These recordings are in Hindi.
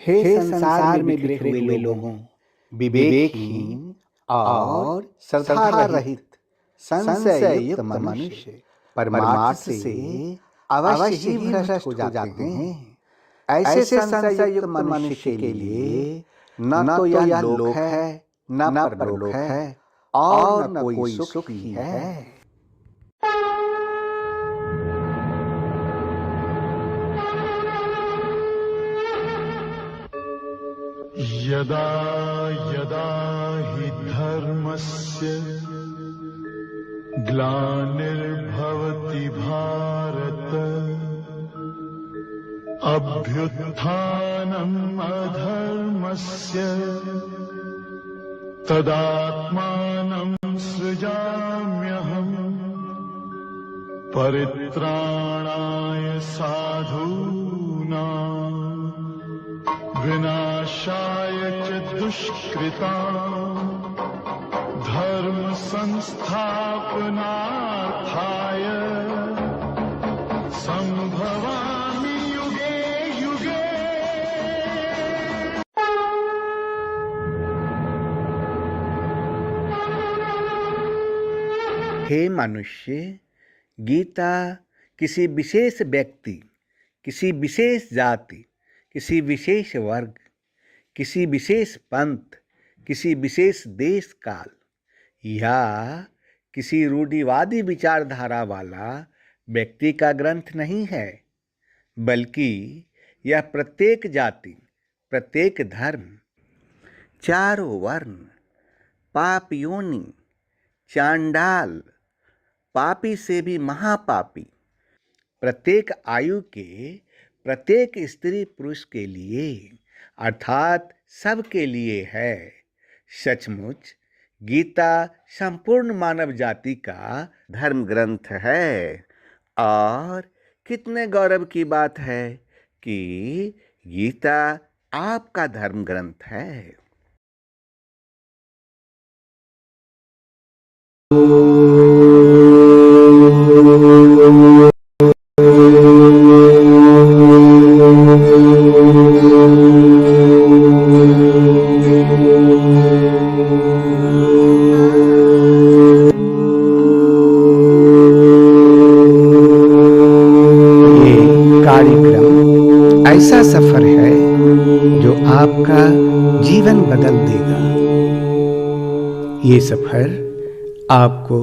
हे संसार में बिखरे हुए लोगों, विवेकहीन और श्रद्धा रहित संशय युक्त मनुष्य परमार्थ से अवश्य ही भ्रष्ट हो जाते हैं। ऐसे संशय युक्त मनुष्य के लिए न तो यह लोक है, न परलोक है और न कोई सुख ही है। यदा यदा हि धर्मस्य ग्लानिर्भवति भारत अभ्युत्थानम् अधर्मस्य तदात्मानं सृजाम्यहम् परित्राणाय साधूनां विनाशाय च दुष्कृतां धर्म संस्थापनार्थाय संभवामि युगे युगे। हे मनुष्य, गीता किसी विशेष व्यक्ति, किसी विशेष जाति, किसी विशेष वर्ग, किसी विशेष पंथ, किसी विशेष देश काल या किसी रूढ़िवादी विचारधारा वाला व्यक्ति का ग्रंथ नहीं है, बल्कि यह प्रत्येक जाति, प्रत्येक धर्म, चारों वर्ण, पाप योनि, चांडाल, पापी से भी महापापी, प्रत्येक आयु के प्रत्येक स्त्री पुरुष के लिए अर्थात सबके लिए है। सचमुच गीता संपूर्ण मानव जाति का धर्म ग्रंथ है और कितने गौरव की बात है कि गीता आपका धर्म ग्रंथ है। ऐसा सफर है जो आपका जीवन बदल देगा। ये सफर आपको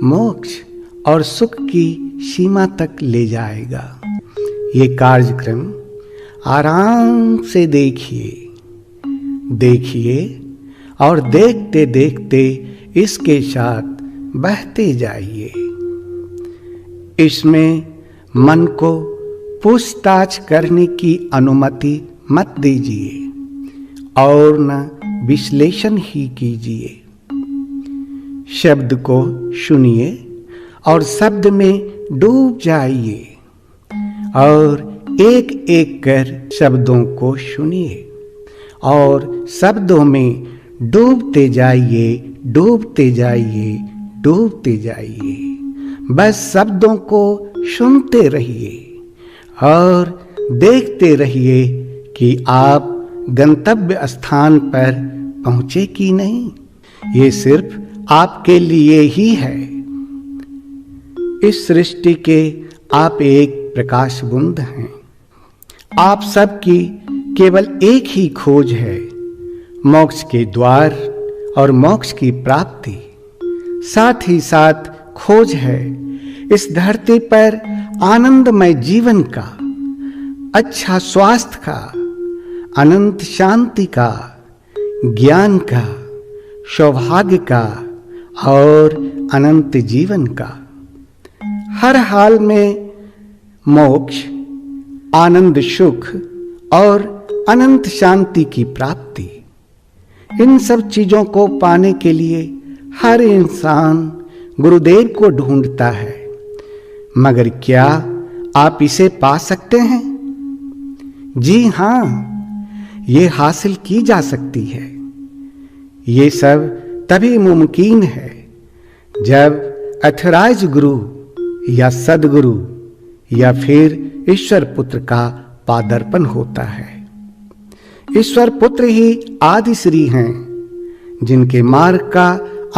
मोक्ष और सुख की सीमा तक ले जाएगा। ये कार्यक्रम आराम से देखिए और देखते देखते इसके साथ बहते जाइए। इसमें मन को पूछताछ करने की अनुमति मत दीजिए और न विश्लेषण ही कीजिए। शब्द को सुनिए और शब्द में डूब जाइए और एक एक कर शब्दों को सुनिए और शब्दों में डूबते जाइए, डूबते जाइए, डूबते जाइए। बस शब्दों को सुनते रहिए और देखते रहिए कि आप गंतव्य स्थान पर पहुंचे कि नहीं। ये सिर्फ आपके लिए ही है। इस सृष्टि के आप एक प्रकाश बूंद हैं। आप सबकी केवल एक ही खोज है, मोक्ष के द्वार और मोक्ष की प्राप्ति। साथ ही साथ खोज है इस धरती पर आनंदमय जीवन का, अच्छा स्वास्थ्य का, अनंत शांति का, ज्ञान का, सौभाग्य का और अनंत जीवन का। हर हाल में मोक्ष, आनंद, सुख और अनंत शांति की प्राप्ति। इन सब चीजों को पाने के लिए हर इंसान गुरुदेव को ढूंढता है, मगर क्या आप इसे पा सकते हैं? जी हाँ, ये हासिल की जा सकती है। ये सब तभी मुमकिन है जब अथराइज गुरु या सदगुरु या फिर ईश्वर पुत्र का पादर्पण होता है। ईश्वर पुत्र ही आदि श्री हैं, जिनके मार्ग का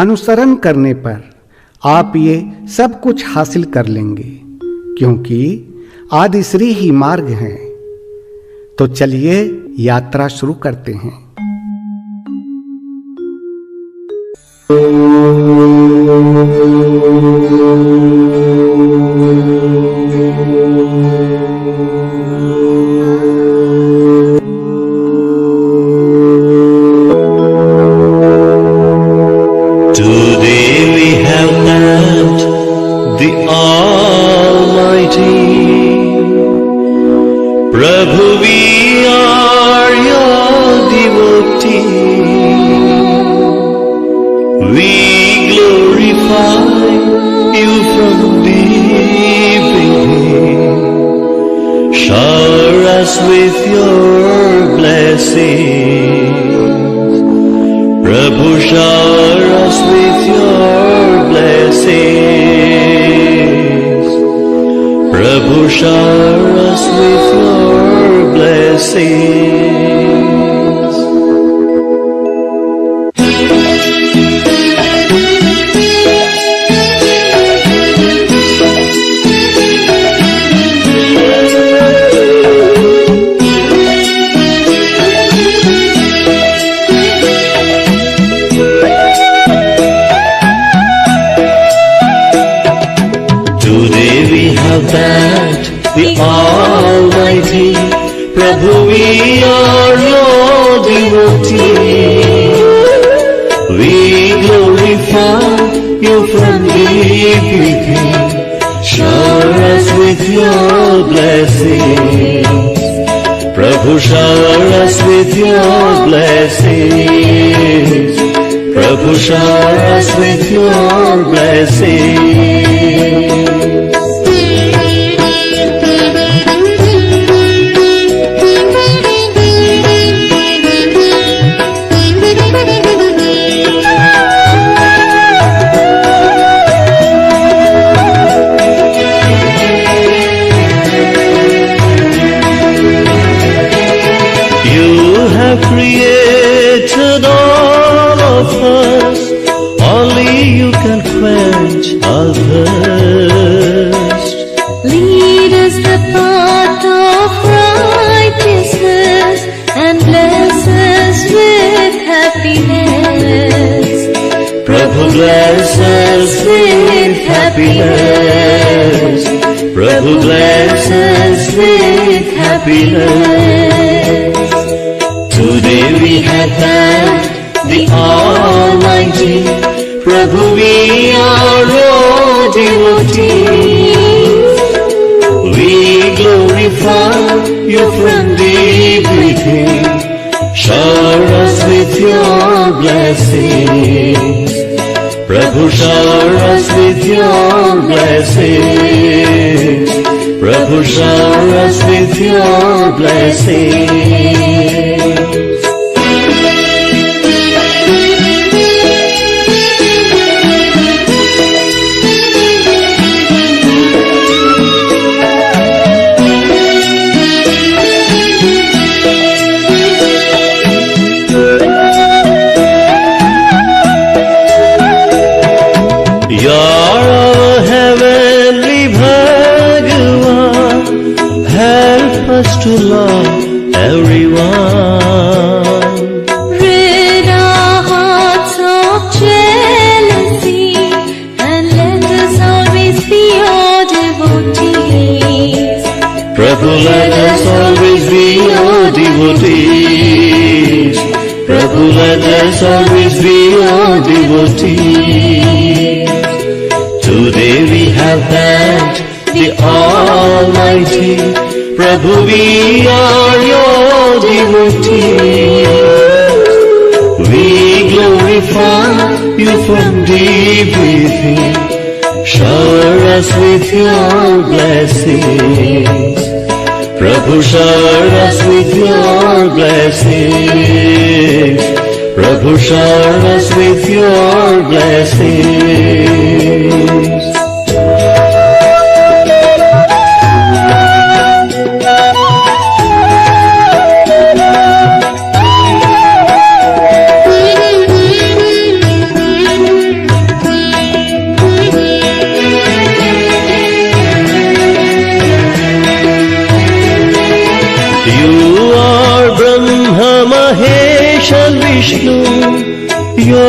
अनुसरण करने पर आप ये सब कुछ हासिल कर लेंगे, क्योंकि आदि श्री ही मार्ग हैं। तो चलिए यात्रा शुरू करते हैं। Prabhu, we are your devotee. We glorify you from deep within. Shower us with your blessings. Prabhu, shower us with your blessings. Prabhu, shower us with your blessings. Today we have thanked the Almighty. Prabhu, we are your devotee. We glorify you from deep within. Shower us with your blessings. Prabhu, shower us with your blessings. Prabhu, shower us with your blessings. Created all of us, only you can quench our thirst. Lead us the path of righteousness and bless us with happiness. Prabhu, bless us with happiness. Prabhu, bless us with happiness. Today we have thanked the Almighty. Prabhu, we are your devotees. We glorify you from deep within. Shower us with your blessings. Prabhu, shower us with your blessings. Prabhu, shower us with your blessings. You're our heavenly Bhagavan. Help us to love everyone. Rid our hearts of jealousy and let us always be your devotees. Prabhu, let us always be your devotees. Prabhu, let us always be your devotees. Today we have thanked the Almighty. Prabhu, we are your devotees. We glorify you from deep within. Shower us with your blessings. Prabhu, shower us with your blessings. Prabhu, shower us with your blessings.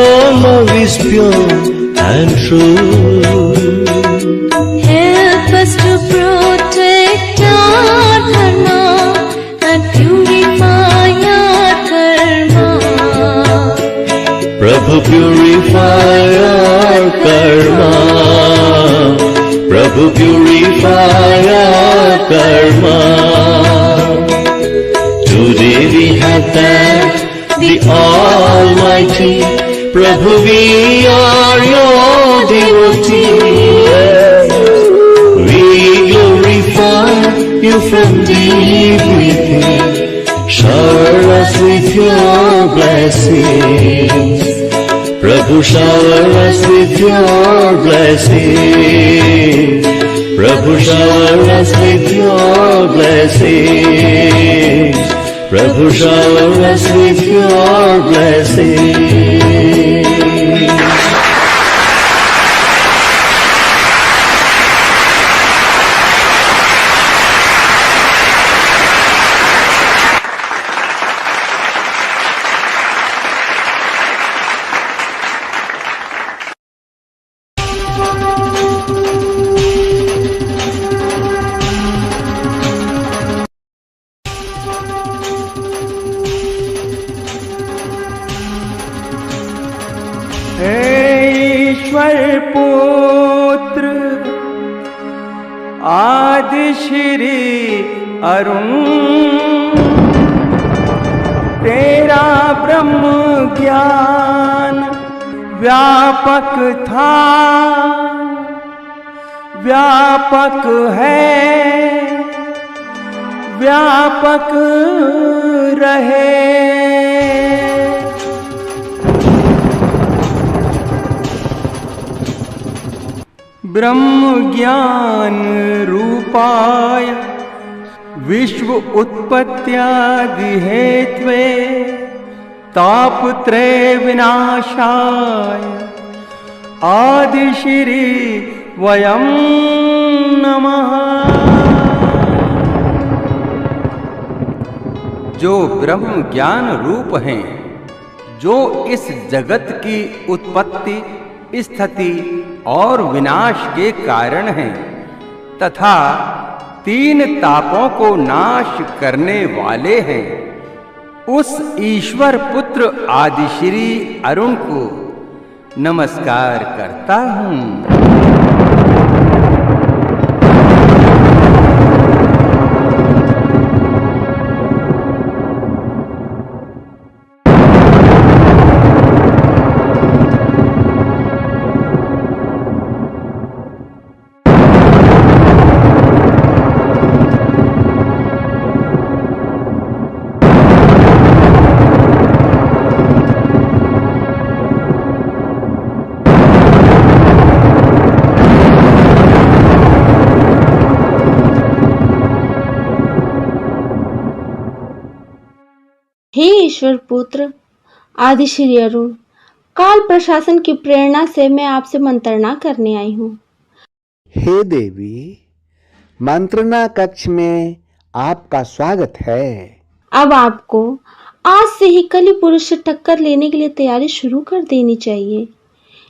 your love is pure and true. Help us to protect our dharma and purify our karma. Prabhu, purify our karma. Prabhu, purify our karma. Today we have thanked the Almighty. Prabhu, we are your devotees. We glorify you from deep within. Shower us with your blessings. Prabhu, shower us with your blessings. Prabhu, shower us with your blessings. Prabhu, shower us with your blessings. ईश्वर पुत्र आदि श्री अरुण, तेरा ब्रह्म ज्ञान व्यापक था, व्यापक है, व्यापक रहे। ब्रह्म ज्ञान रूपाय विश्व उत्पत्त्यादि हेत्वे तापत्रय विनाशाय आदि श्री वयं नमः। जो ब्रह्म ज्ञान रूप हैं, जो इस जगत की उत्पत्ति, स्थिति और विनाश के कारण हैं तथा तीन तापों को नाश करने वाले हैं, उस ईश्वर पुत्र आदिश्री अरुण को नमस्कार करता हूँ। हे ईश्वर पुत्र आदि श्री अरुण, काल प्रशासन की प्रेरणा से मैं आपसे मंत्रणा करने आई हूँ। हे देवी, मंत्रणा कक्ष में आपका स्वागत है। अब आपको आज से ही कली पुरुष से टक्कर लेने के लिए तैयारी शुरू कर देनी चाहिए,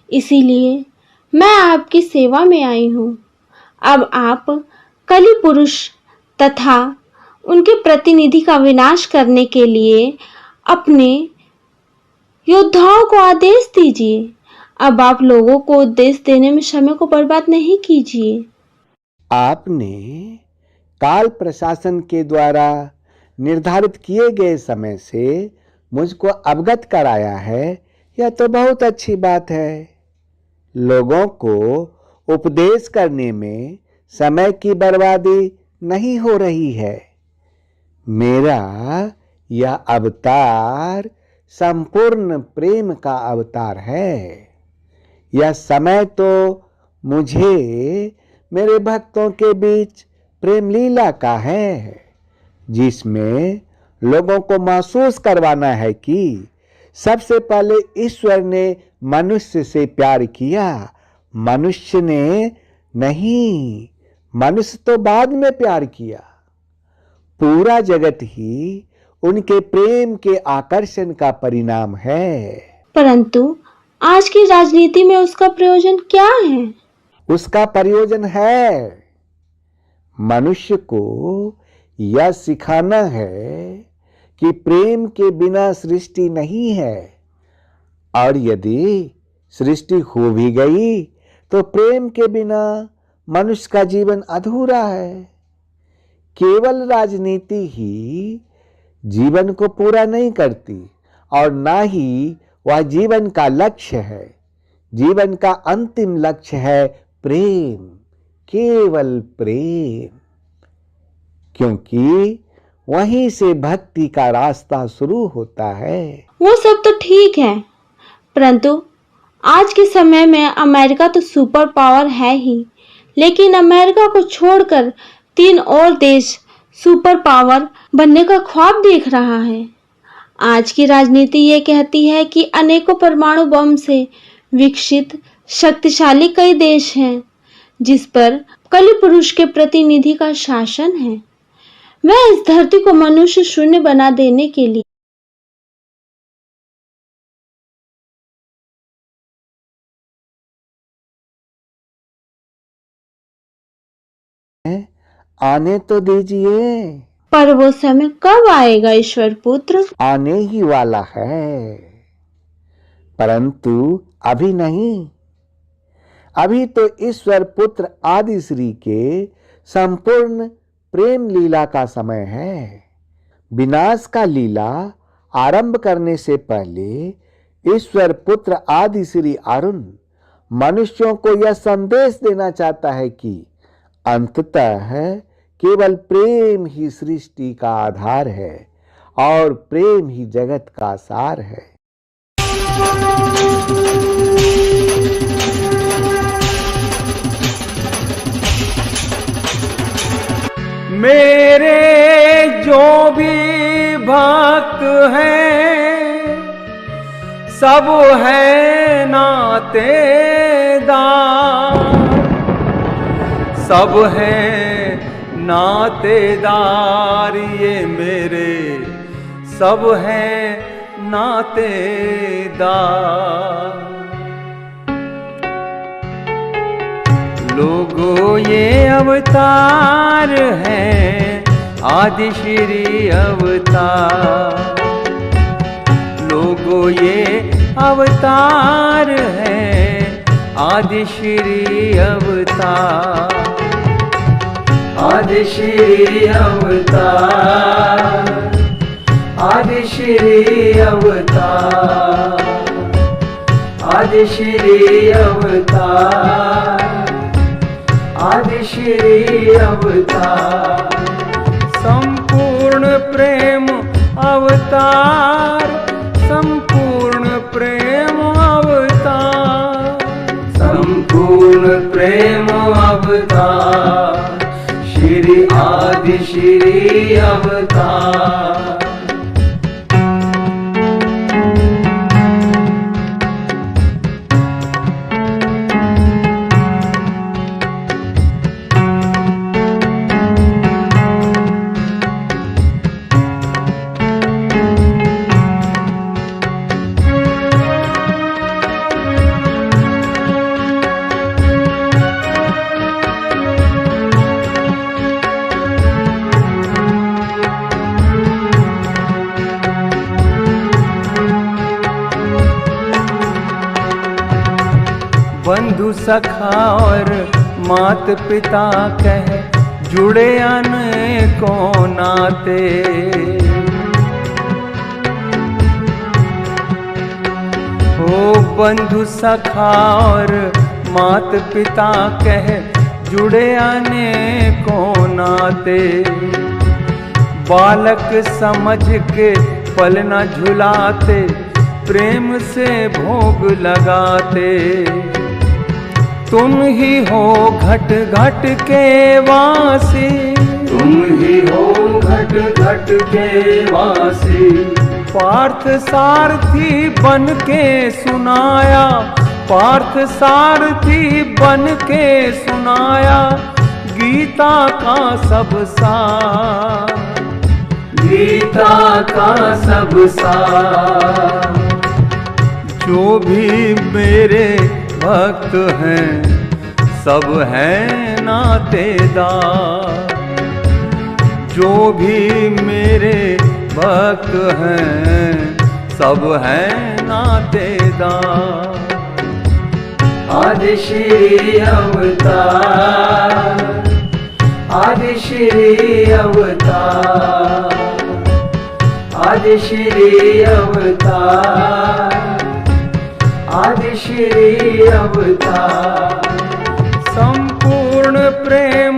इसीलिए मैं आपकी सेवा में आई हूँ। अब आप कली पुरुष तथा उनके प्रतिनिधि का विनाश करने के लिए अपने योद्धाओं को आदेश दीजिए। अब आप लोगों को उपदेश देने में समय को बर्बाद नहीं कीजिए। आपने काल प्रशासन के द्वारा निर्धारित किए गए समय से मुझको अवगत कराया है, यह तो बहुत अच्छी बात है। लोगों को उपदेश करने में समय की बर्बादी नहीं हो रही है। मेरा यह अवतार संपूर्ण प्रेम का अवतार है। यह समय तो मुझे मेरे भक्तों के बीच प्रेम लीला का है, जिसमें लोगों को महसूस करवाना है कि सबसे पहले ईश्वर ने मनुष्य से प्यार किया, मनुष्य ने नहीं, मनुष्य तो बाद में प्यार किया। पूरा जगत ही उनके प्रेम के आकर्षण का परिणाम है। परंतु आज की राजनीति में उसका प्रयोजन क्या है? उसका प्रयोजन है मनुष्य को यह सिखाना है कि प्रेम के बिना सृष्टि नहीं है, और यदि सृष्टि हो भी गई तो प्रेम के बिना मनुष्य का जीवन अधूरा है। केवल राजनीति ही जीवन को पूरा नहीं करती और ना ही वह जीवन का लक्ष्य है। जीवन का अंतिम लक्ष्य है प्रेम, केवल प्रेम, क्योंकि वहीं से भक्ति का रास्ता शुरू होता है। वो सब तो ठीक है, परंतु आज के समय में अमेरिका तो सुपर पावर है ही, लेकिन अमेरिका को छोड़कर 3 और देश सुपर पावर बनने का ख्वाब देख रहा है। आज की राजनीति ये कहती है कि अनेकों परमाणु बम से विकसित शक्तिशाली कई देश हैं जिस पर कलि पुरुष के प्रतिनिधि का शासन है। वह इस धरती को मनुष्य शून्य बना देने के लिए आने तो दीजिए। पर वो समय कब आएगा ईश्वर पुत्र? आने ही वाला है, परंतु अभी नहीं। अभी तो ईश्वर पुत्र आदि श्री के संपूर्ण प्रेम लीला का समय है। विनाश का लीला आरंभ करने से पहले ईश्वर पुत्र आदि श्री अरुण मनुष्यों को यह संदेश देना चाहता है कि अंततः केवल प्रेम ही सृष्टि का आधार है और प्रेम ही जगत का सार है। मेरे जो भी भक्त हैं सब है नातेदार, सब है नातेदार, ये मेरे सब हैं नातेदार। लोगों ये अवतार हैं आदि श्री अवतार, लोगों ये अवतार हैं आदि श्री अवतार, आदि श्री अवतार, आदि श्री अवतार, आदि श्री अवतार, आदि श्री अवतार। संपूर्ण प्रेम अवतार, संपूर्ण प्रेम अवतार, संपूर्ण प्रेम अवतार, श्री आदि श्री अवतार। बंधु सखा और मात पिता कह जुड़े अनेकों नाते, ओ बंधु सखा और मात पिता कह जुड़े अनेकों नाते। बालक समझ के पल न झुलाते, प्रेम से भोग लगाते। तुम ही हो घट घट के वासी, तुम ही हो घट घट के वासी। पार्थ सारथी बन के सुनाया, पार्थ सारथी बन के सुनाया गीता का सब सार, गीता का सब सार। जो भी मेरे भक्त हैं सब हैं नातेदार। जो भी मेरे भक्त हैं सब हैं नातेदार। आदि श्री अवतार, आदि श्री अवतार, आदि श्री अवतार, आदि श्री अवतार। संपूर्ण प्रेम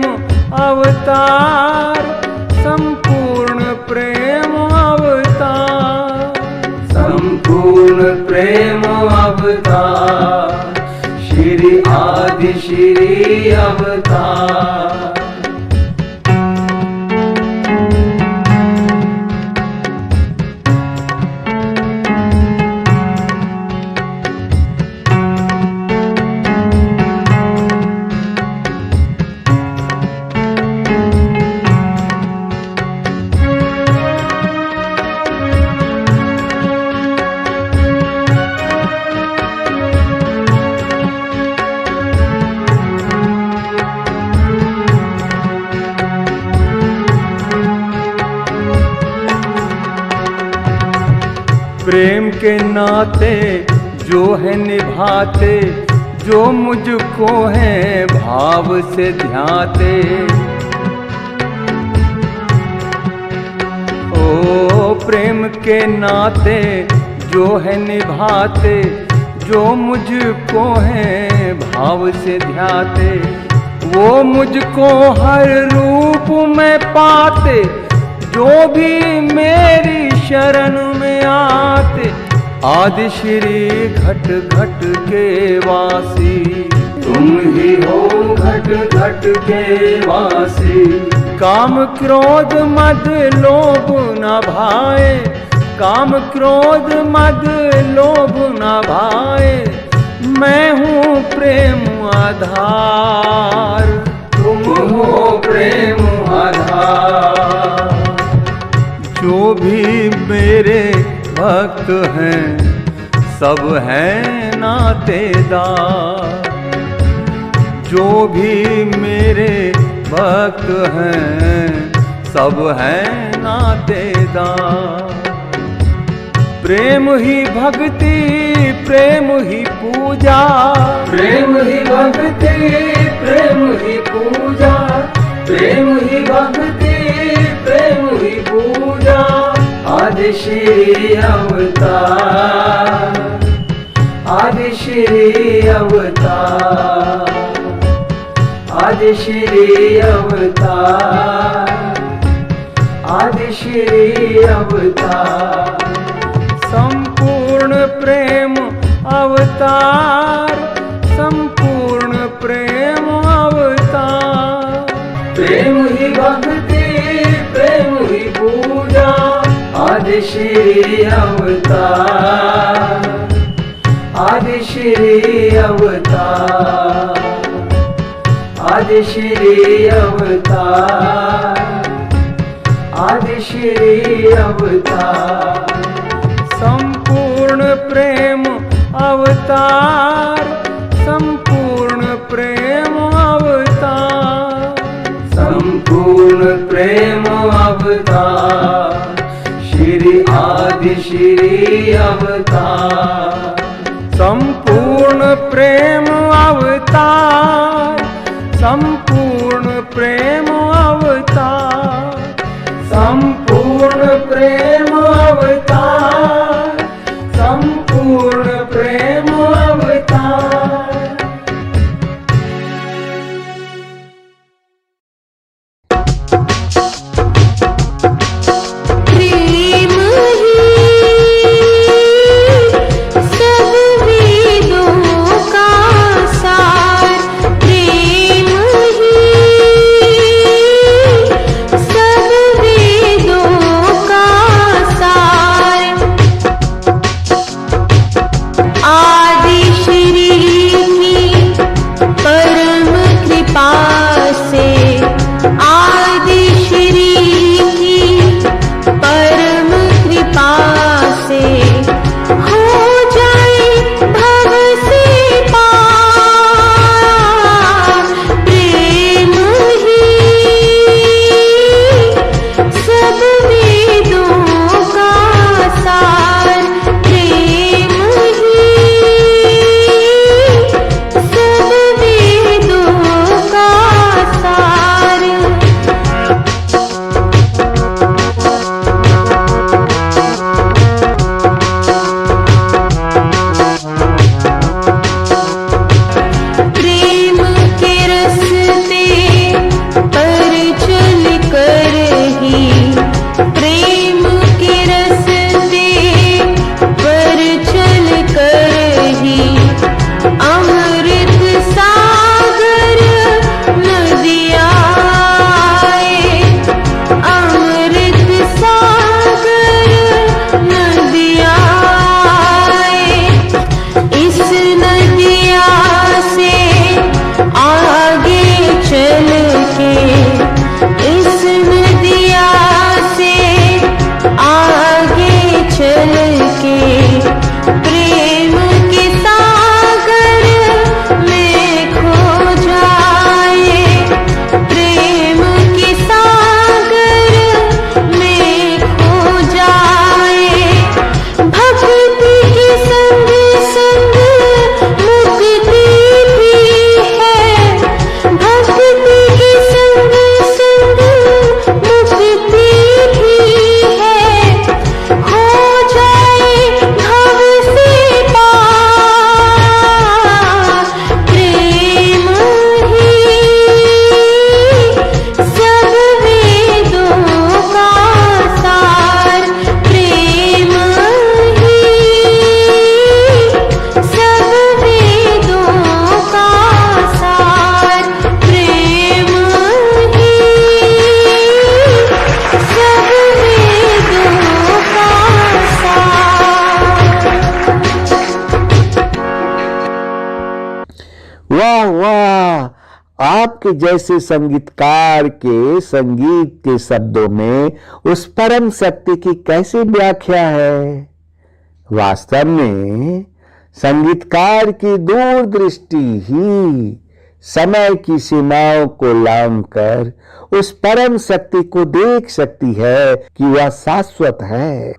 अवतार, संपूर्ण प्रेम अवतार, संपूर्ण प्रेम अवतार, श्री आदि श्री अवतार। प्रेम के नाते जो है निभाते, जो मुझको है भाव से ध्याते। ओ प्रेम के नाते जो है निभाते, जो मुझको है भाव से ध्याते। वो मुझको हर रूप में पाते, जो भी मेरी शरण में आते। आदि श्री घट घट के वासी, तुम ही हो घट घट के वासी। काम क्रोध मद लोभ न भाए, काम क्रोध मद लोभ न भाए। मैं हूँ प्रेम आधार, तुम हो प्रेम आधार। जो भी मेरे भक्त हैं सब हैं नातेदार। जो भी मेरे भक्त हैं सब हैं नातेदार। प्रेम ही भक्ति, प्रेम ही पूजा, प्रेम ही भक्ति, प्रेम ही पूजा, प्रेम ही भक्ति, प्रेम ही पूजा। आदि श्री अवतार, आदि श्री अवतार, आदि श्री अवतार, आदि श्री अवतार। संपूर्ण प्रेम अवतार, संपूर्ण प्रेम अवतार। प्रेम ही भक्ति, प्रेम ही पूजा। आदि श्री अवतार, आदि श्री अवतार, आदि श्री अवतार, आदि श्री अवतार। संपूर्ण प्रेम अवतार, संपूर्ण प्रेम अवतार, संपूर्ण प्रेम अवतार, श्री आदि श्री अवतार। संपूर्ण प्रेम अवतार, संपूर्ण प्रेम अवतार, संपूर्ण प्रेम अवतार, संपूर्ण प्रेम अवतार। प्रेम ही सब वेदों का सार, प्रेम वाह वाह, आपके जैसे संगीतकार के संगीत के शब्दों में उस परम शक्ति की कैसे व्याख्या है। वास्तव में संगीतकार की दूरदृष्टि ही समय की सीमाओं को लांघकर उस परम शक्ति को देख सकती है कि वह शाश्वत है।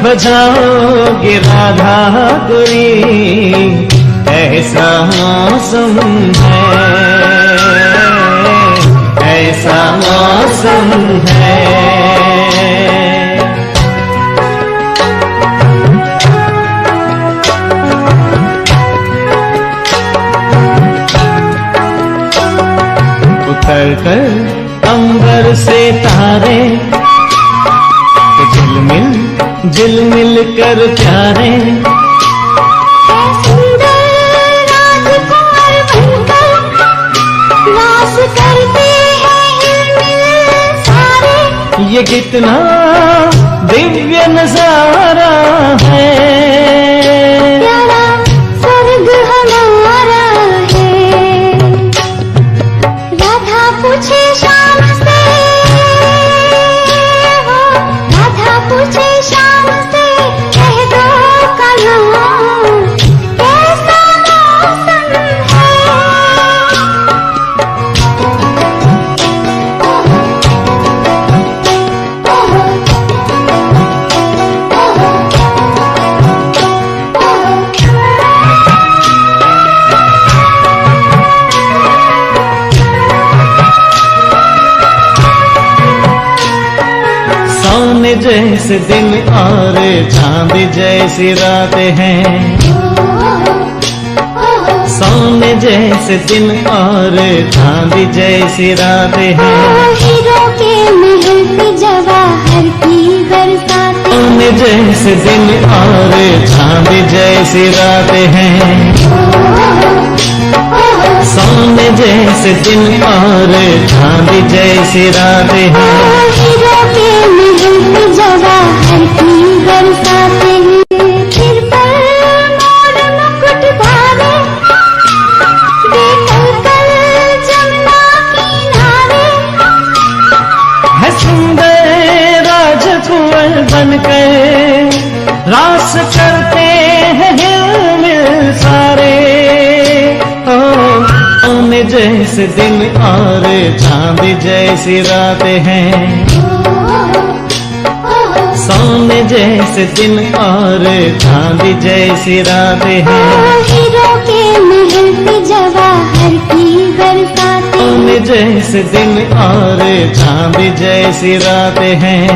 बजाओगे राधा गोरी, ऐसा मौसम है, ऐसा मौसम है। उतर कर अंबर से तारे झिलमिल झिलमिल कर प्यारे, सुंदर राजकुमार बनकर रास करते हैं हिलमिल सारे। ये कितना दिव्य नजारा है, प्यारा स्वर्ग हमारा है। राधा पूछे शाम से, राधा पूछे शाम से, कह दो कहाँ कैसा मौसम है। सोने जैसे दिन और चांद जैसी रात हैं, सोने जैसे दिन और चांद जैसी रात हैं। हीरो के महल पे जवाहर की बरसात, सोने जैसे दिन और चांद जैसी रात हैं। सोने जैसे दिन और चांदी जैसी रातें हैं। हीरो के महल पे जवाहर की बरसाते हैं। सिर पर मोर मुकुट भावे, देखल कल जमुना किनारे। है सुंदर राजकुंवर बनकर रास करते हैं हिलमिल सारे। सोने जैसे दिन और चांदी जैसी रातें हैं। सोने जैसे दिन और चांदी जैसी रातें हैं। हीरो के महल पे जवाहर की बरसाते। सोने जैसे दिन और चांदी जैसी रातें हैं।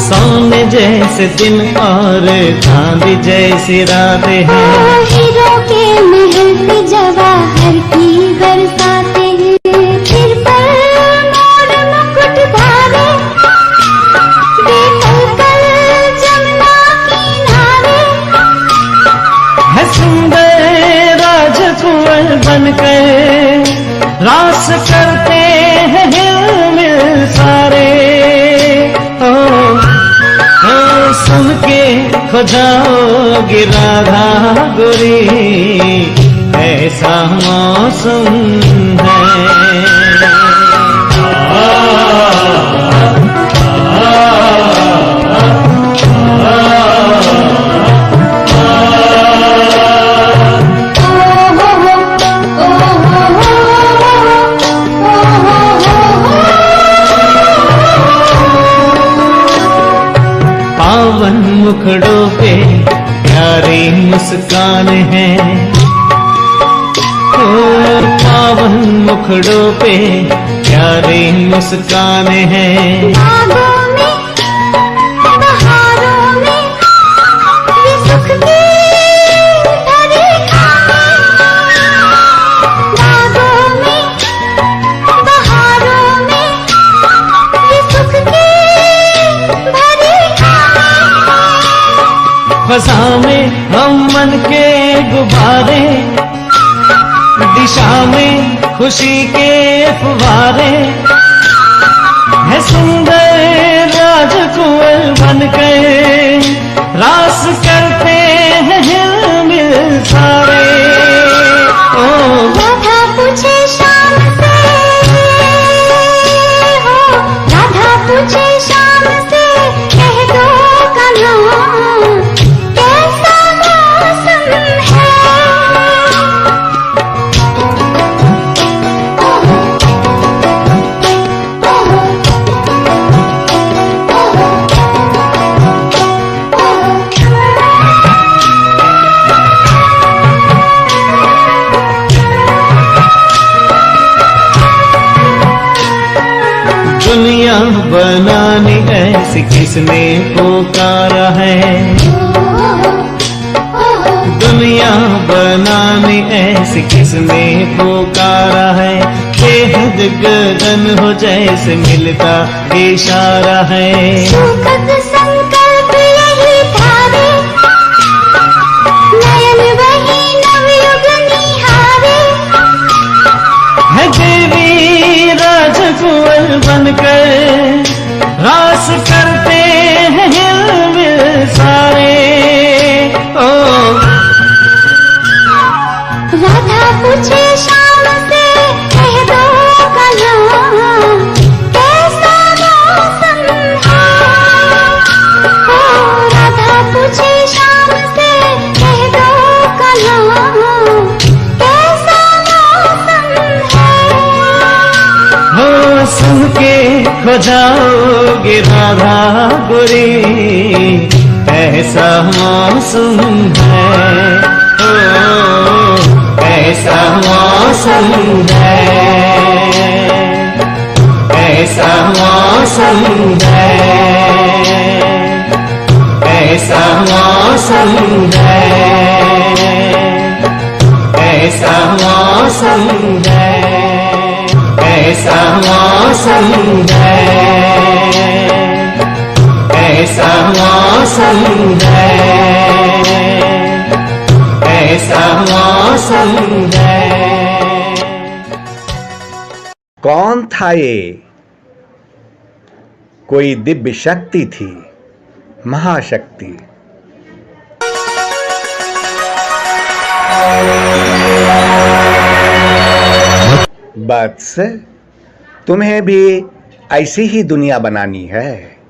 सोने जैसे दिन और चांदी जैसी रातें हैं। हीरो के महल पे जवाहर की बरसाते हैं। सिर पर मोर मुकुट भावे, देखल कल जमुना किनारे। है सुंदर राजकुंवर बनकर रास करते हैं हिलमिल सारे। सुन के खो जाओगी राधा गोरी, ऐसा मौसम है। पावन मुखड़ों पे प्यारी मुस्कान है। ओ पावन मुखड़ों पे प्यारी मुस्कान है। बागों में बहारों में ये सुख की भरी खाने। बागों में बहारों में ये सुख की भरी खाने। फसा में हम मन के गुब्बारे, दिशा में खुशी के फुवारे। है सुंदर राजकुंवर बनकर रास करते हैं हिलमिल सारे। ओ राधा पूछे शाम से, हो राधा पूछे शाम से, कह दो कन्हा कैसा मौसम है। दुनिया बनानी ऐसी किसने पुकारा है। दुनिया बनानी ऐसी किसने पुकारा है। बेहद गगन हो जैसे मिलता इशारा है। सुखद संकल्प यही धारे, नयन वही नवयुग निहारे। है देवी राजकुंवर बनकर रास करते हैं हिलमिल सारे। ओ राधा पूछे शाम से, कह दो कन्हा कैसा मौसम है। ओ राधा पूछे शाम से, कह दो कन्हा कैसा मौसम है। हो सुन के खो जाओगे राधा गोरी, ऐसा मौसम है। ओ ऐसा मौसम है। ऐसा मौसम है। ऐसा मौसम है। ऐसा मौसम है। ऐसा मौसम है। ऐसा मौसम है। कैसा मौसम है। कौन था ये? कोई दिव्य शक्ति थी, महाशक्ति। बस तुम्हें भी ऐसी ही दुनिया बनानी है।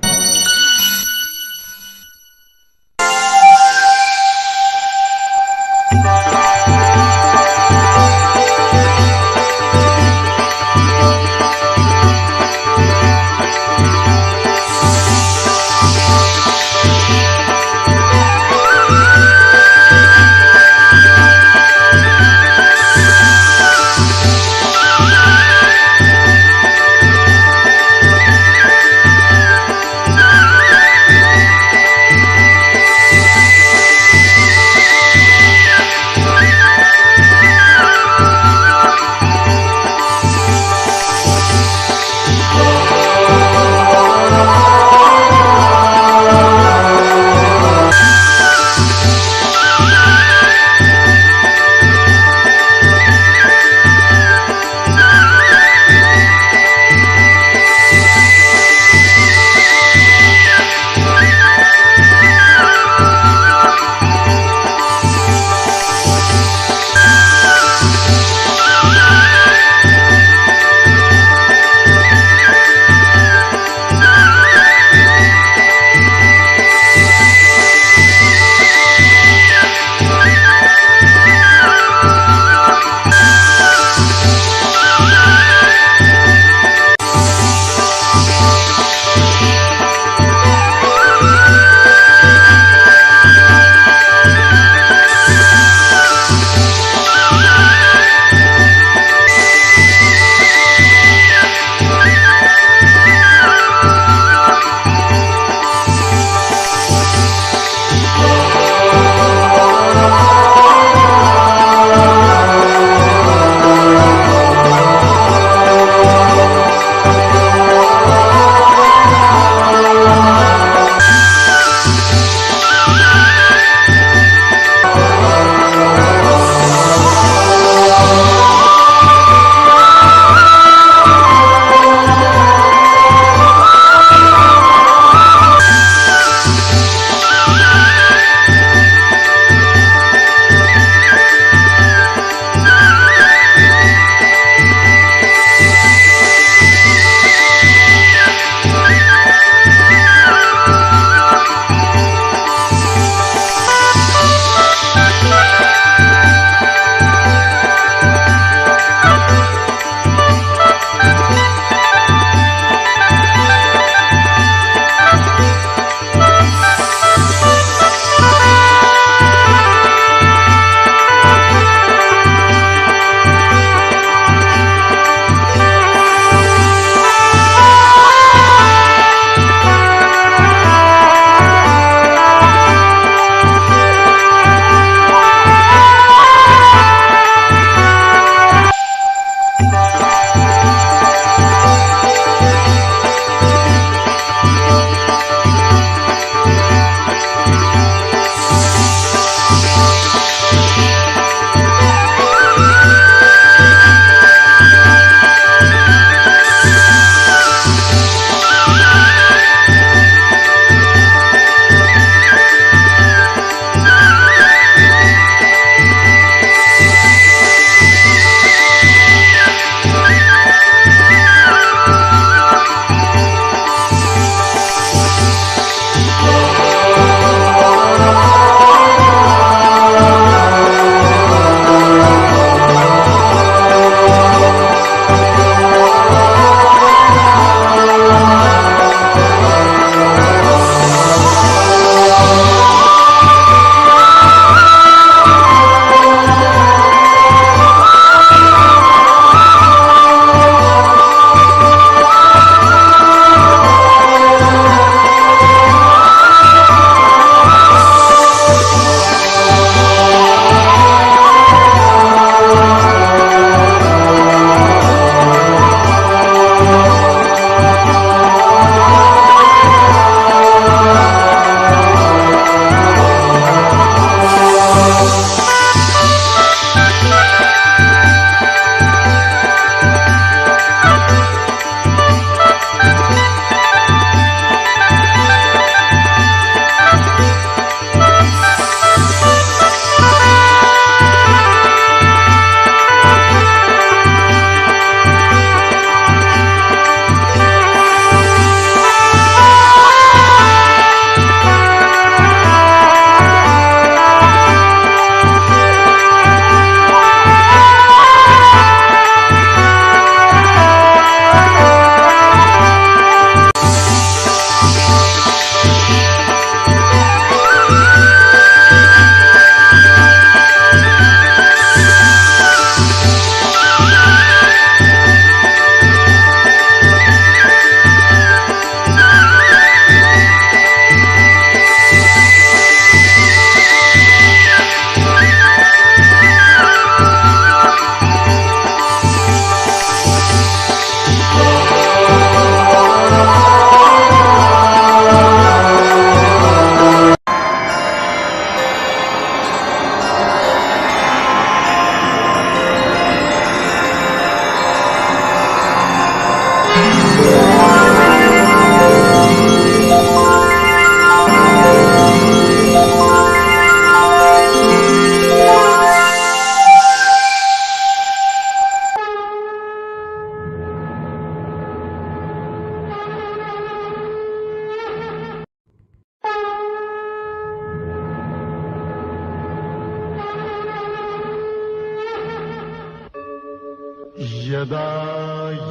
यदा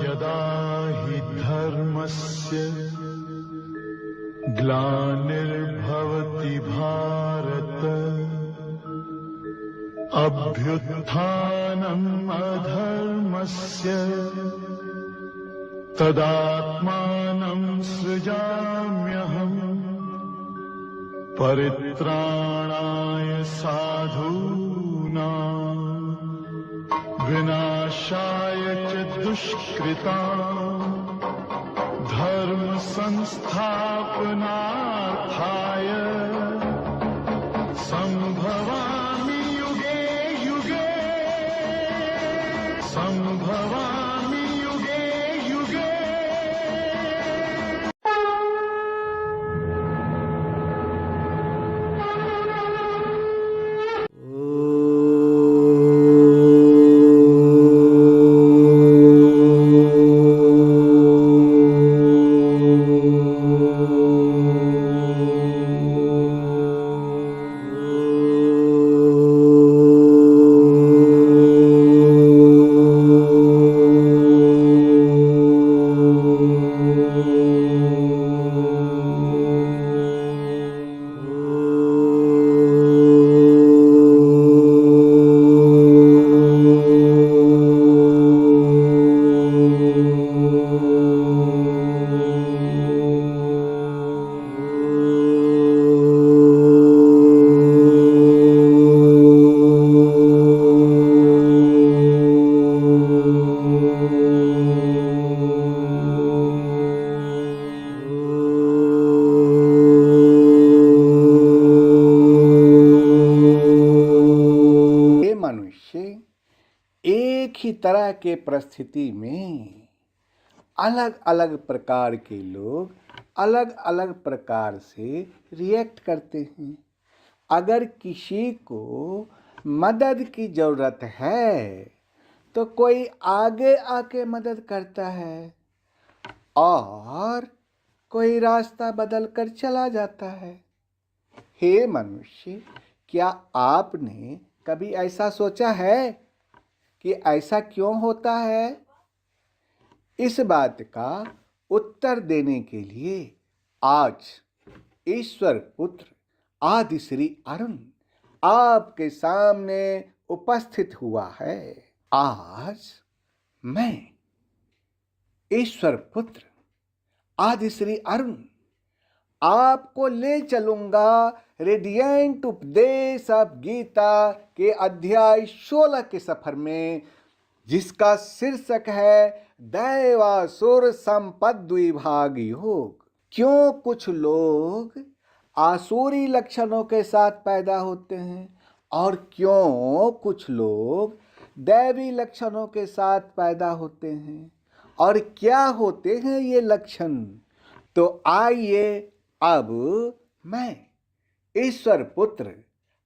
यदा हि धर्मस्य ग्लानिर्भवति भारत अभ्युत्थानम् अधर्मस्य तदात्मानं सृजाम्यहम् परित्राणाय साधूनां विनाशाय च दुष्कृताम् धर्म संस्थापनार्थाय संभवामि युगे युगे संभवामि युगे युगे। एक ही तरह के परिस्थिति में अलग अलग प्रकार के लोग अलग अलग प्रकार से रिएक्ट करते हैं। अगर किसी को मदद की ज़रूरत है तो कोई आगे आके मदद करता है और कोई रास्ता बदल कर चला जाता है। हे मनुष्य, क्या आपने कभी ऐसा सोचा है कि ऐसा क्यों होता है? इस बात का उत्तर देने के लिए आज ईश्वर पुत्र आदि श्री अरुण आपके सामने उपस्थित हुआ है। आज मैं ईश्वर पुत्र आदि श्री अरुण आपको ले चलूंगा रेडिएंट उपदेश ऑफ गीता के अध्याय 16 के सफर में, जिसका शीर्षक है दैवासुर संपद्विभाग योग। क्यों कुछ लोग आसुरी लक्षणों के साथ पैदा होते हैं और क्यों कुछ लोग दैवी लक्षणों के साथ पैदा होते हैं, और क्या होते हैं ये लक्षण? तो आइए अब मैं ईश्वर पुत्र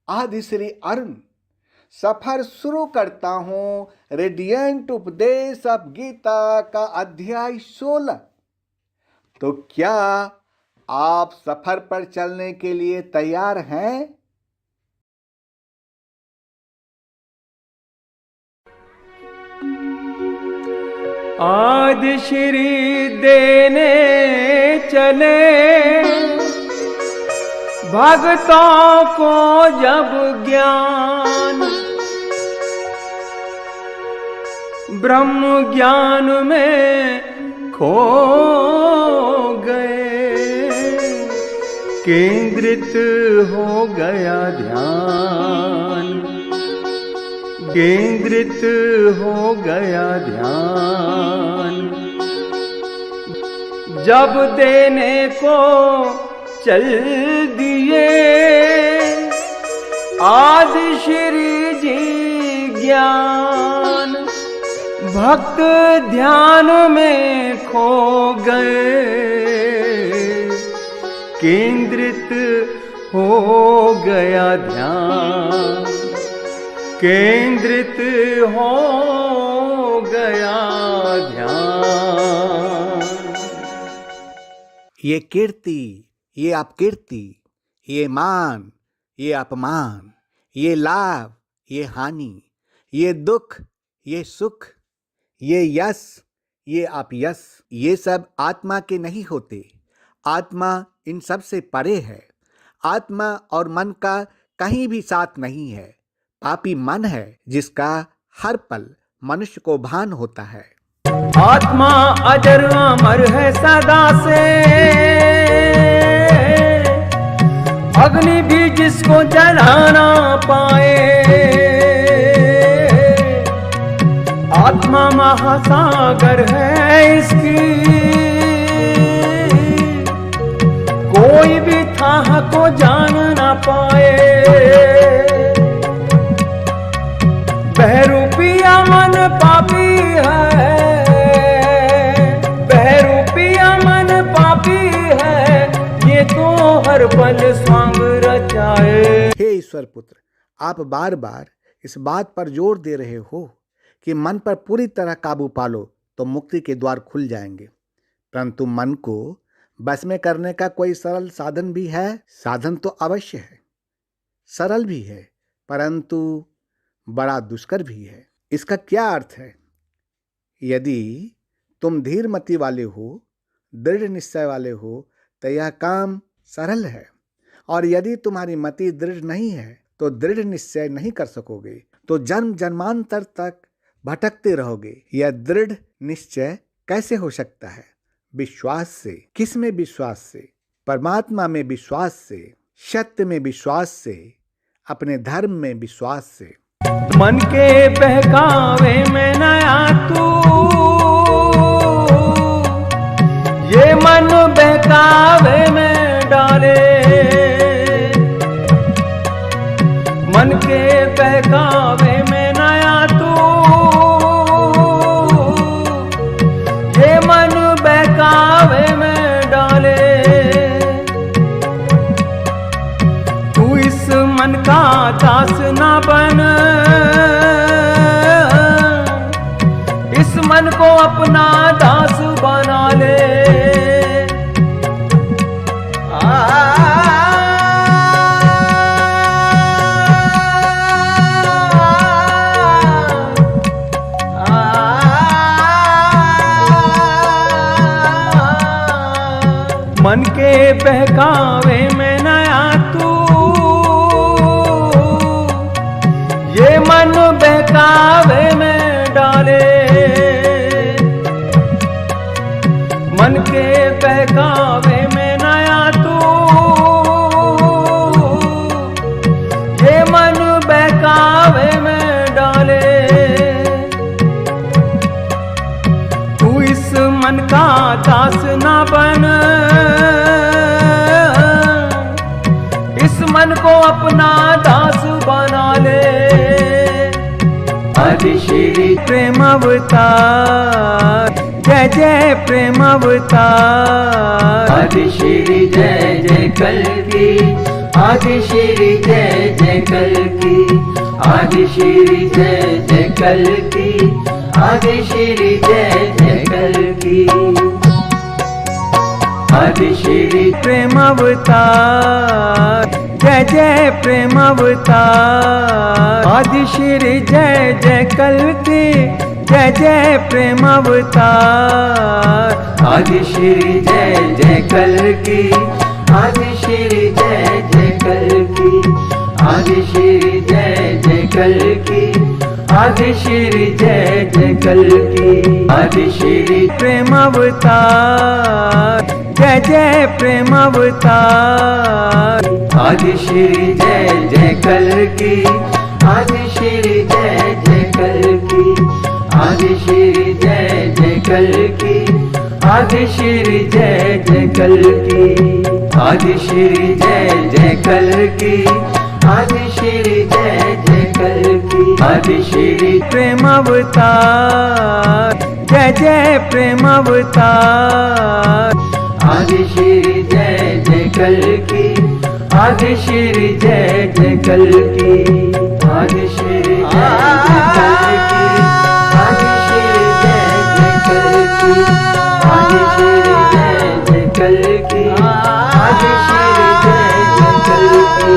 आदि श्री अरुण सफर शुरू करता हूं रेडिएंट उपदेश ऑफ गीता का अध्याय 16। तो क्या आप सफर पर चलने के लिए तैयार हैं? आदि श्री देने चले भक्तों को जब ज्ञान, ब्रह्म ज्ञान में खो गए, केंद्रित हो गया ध्यान, केंद्रित हो गया ध्यान। जब देने को चल दिए आदि श्री जी ज्ञान, भक्त ध्यान में खो गए, केंद्रित हो गया ध्यान, केंद्रित हो गया ध्यान। ये कीर्ति, ये अपकीर्ति, ये मान, ये अपमान, ये लाभ, ये हानि, ये दुख, ये सुख, ये यश, ये अपयश, ये सब आत्मा के नहीं होते। आत्मा इन सब से परे है। आत्मा और मन का कहीं भी साथ नहीं है। पापी मन है जिसका हर पल मनुष्य को भान होता है। आत्मा अजर अमर है सदा से, अग्नि भी जिसको जला ना पाए। आत्मा महासागर है इसकी, कोई भी थाह को जान ना पाए। बहरूपिया मन पापी है, बहरूपिया मन पापी है, ये तो हर पल स्वांग रचाए। हे ईश्वर पुत्र, आप बार बार इस बात पर जोर दे रहे हो कि मन पर पूरी तरह काबू पालो तो मुक्ति के द्वार खुल जाएंगे। परंतु मन को बस में करने का कोई सरल साधन भी है? साधन तो अवश्य है, सरल भी है, परंतु बड़ा दुष्कर भी है। इसका क्या अर्थ है? यदि तुम धीरमति वाले हो, दृढ़ निश्चय वाले हो, तो यह काम सरल है। और यदि तुम्हारी मति दृढ़ नहीं है तो दृढ़ निश्चय नहीं कर सकोगे, तो जन्म जन्मांतर तक भटकते रहोगे। यह दृढ़ निश्चय कैसे हो सकता है? विश्वास से। किस में विश्वास से? परमात्मा में विश्वास से, सत्य में विश्वास से, अपने धर्म में विश्वास से। मन के बहकावे में नया तू, ये मन बहकावे में डाले। मन के बहकावे में नया तू, ये मन बहकावे में डाले। तू इस मन का दास ना बन, इस मन को अपना दास बना ले। मन के बहकावे में नया तू, ये मन बहकावे में डाले। मन के बहकावे में नया तू, ये मन बहकावे में डाले। तू इस मन का दास ना बन, इस मन को अपना दास बना ले। आदि श्री प्रेम अवतार, जय जय प्रेम अवतार। आदि श्री जय जय कल्कि, आदि श्री जय जय कल्कि। आदि श्री जय जय कल्कि, आदि श्री जय जय कल्कि। आदि श्री प्रेम अवतार, जय जय प्रेम अवतार। आदि श्री जय जय कल्कि, जय जय प्रेम अवतार। आदि श्री जय जय कल्कि, आदि श्री जय जय कल्कि। आदि श्री जय जय कल्कि, आदि श्री जय जय कल्कि। आदि श्री प्रेम अवतार, जय जय प्रेम अवतार। आदि श्री जय जय कल्कि, आदि श्री जय जय कल्कि। आदि श्री जय जय कल्कि, आदि श्री जय जय कल्कि। आदि श्री जय जय कल्कि, आदि श्री जय जय कल्कि। आदि श्री प्रेम अवतार, जय जय प्रेम अवतार। आदि श्री जय जय कल्कि, आदि श्री जय जय कल्कि। आदि श्री जय जय कल्कि, आदि श्री जय जय कल्कि। आदि श्री जय जय कल्कि, आदि श्री जय जय कल्कि।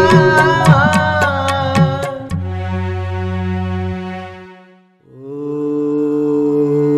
ओम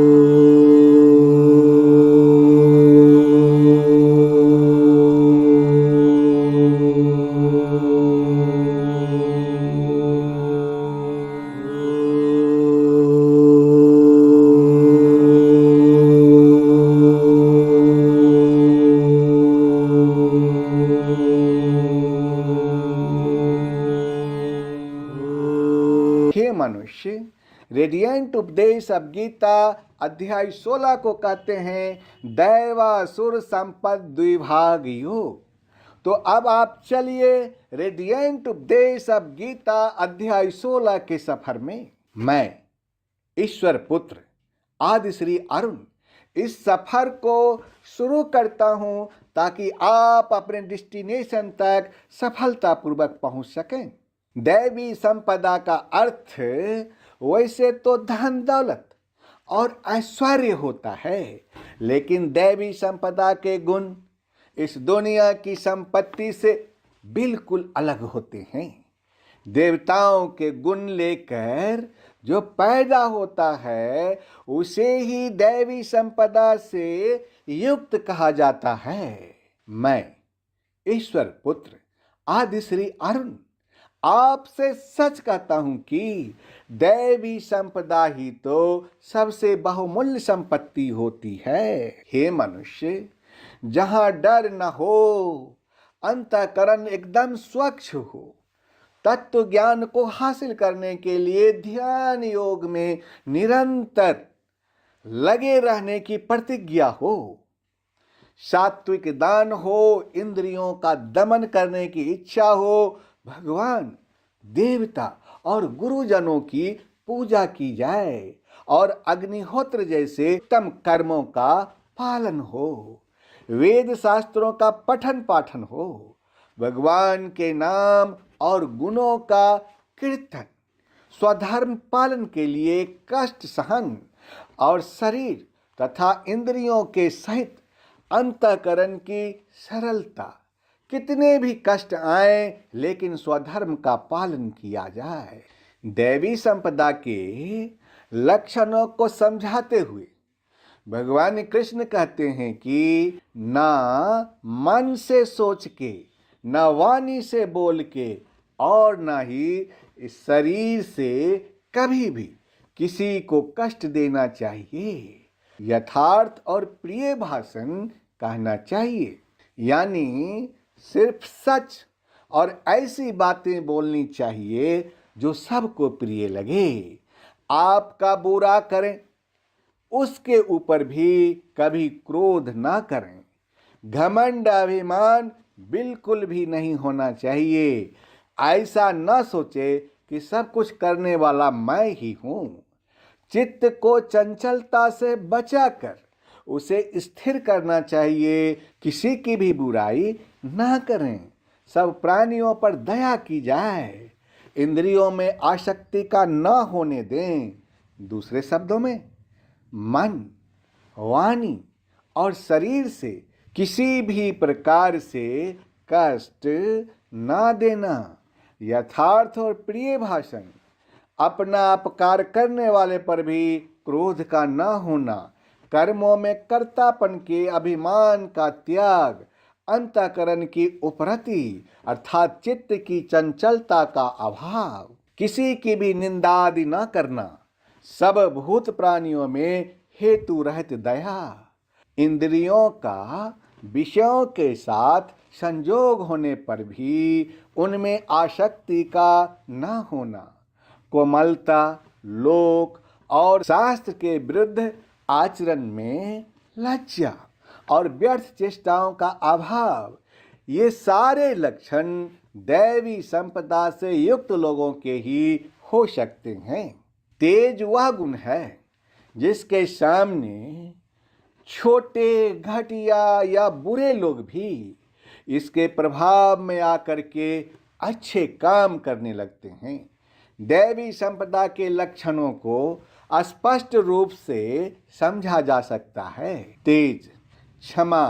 रेडियंट उपदेश अब गीता अध्याय 16 को कहते हैं दैवासुर संपद द्विभाग योग। तो अब आप चलिए रेडियंट उपदेश अब गीता अध्याय 16 के सफर में। मैं ईश्वर पुत्र आदि श्री अरुण इस सफर को शुरू करता हूं ताकि आप अपने डेस्टिनेशन तक सफलतापूर्वक पहुंच सकें। दैवी संपदा का अर्थ वैसे तो धन दौलत और ऐश्वर्य होता है, लेकिन दैवी संपदा के गुण इस दुनिया की संपत्ति से बिल्कुल अलग होते हैं। देवताओं के गुण लेकर जो पैदा होता है उसे ही दैवी संपदा से युक्त कहा जाता है। मैं ईश्वर पुत्र आदि श्री अरुण आपसे सच कहता हूं कि दैवी संपदा ही तो सबसे बहुमूल्य संपत्ति होती है। हे मनुष्य, जहां डर न हो, अंतःकरण एकदम स्वच्छ हो, तत्व ज्ञान को हासिल करने के लिए ध्यान योग में निरंतर लगे रहने की प्रतिज्ञा हो, सात्विक दान हो, इंद्रियों का दमन करने की इच्छा हो, भगवान, देवता और गुरुजनों की पूजा की जाए और अग्निहोत्र जैसे उत्तम कर्मों का पालन हो, वेद शास्त्रों का पठन पाठन हो, भगवान के नाम और गुणों का कीर्तन, स्वधर्म पालन के लिए कष्ट सहन और शरीर तथा इंद्रियों के सहित अंतःकरण की सरलता, कितने भी कष्ट आए लेकिन स्वधर्म का पालन किया जाए। दैवी संपदा के लक्षणों को समझाते हुए भगवान कृष्ण कहते हैं कि ना मन से सोच के, न वाणी से बोल के और न ही इस शरीर से कभी भी किसी को कष्ट देना चाहिए। यथार्थ और प्रिय भाषण कहना चाहिए, यानी सिर्फ सच और ऐसी बातें बोलनी चाहिए जो सबको प्रिय लगे। आपका बुरा करें उसके ऊपर भी कभी क्रोध ना करें। घमंड अभिमान बिल्कुल भी नहीं होना चाहिए। ऐसा न सोचे कि सब कुछ करने वाला मैं ही हूँ। चित्त को चंचलता से बचाकर उसे स्थिर करना चाहिए। किसी की भी बुराई ना करें। सब प्राणियों पर दया की जाए। इंद्रियों में आसक्ति का न होने दें। दूसरे शब्दों में मन, वाणी और शरीर से किसी भी प्रकार से कष्ट ना देना। यथार्थ और प्रिय भाषण, अपना अपकार करने वाले पर भी क्रोध का न होना, कर्मों में कर्तापन के अभिमान का त्याग, अंतःकरण की उपरति अर्थात चित्त की चंचलता का अभाव, किसी की भी निंदा आदि न करना, सब भूत प्राणियों में हेतु रहित दया, इंद्रियों का विषयों के साथ संजोग होने पर भी उनमें आसक्ति का न होना, कोमलता, लोक और शास्त्र के विरुद्ध आचरण में लज्जा और व्यर्थ चेष्टाओं का अभाव, ये सारे लक्षण दैवी संपदा से युक्त लोगों के ही हो सकते हैं। तेज वह गुण है जिसके सामने छोटे, घटिया या बुरे लोग भी इसके प्रभाव में आकर के अच्छे काम करने लगते हैं। दैवी संपदा के लक्षणों को स्पष्ट रूप से समझा जा सकता है। तेज, क्षमा,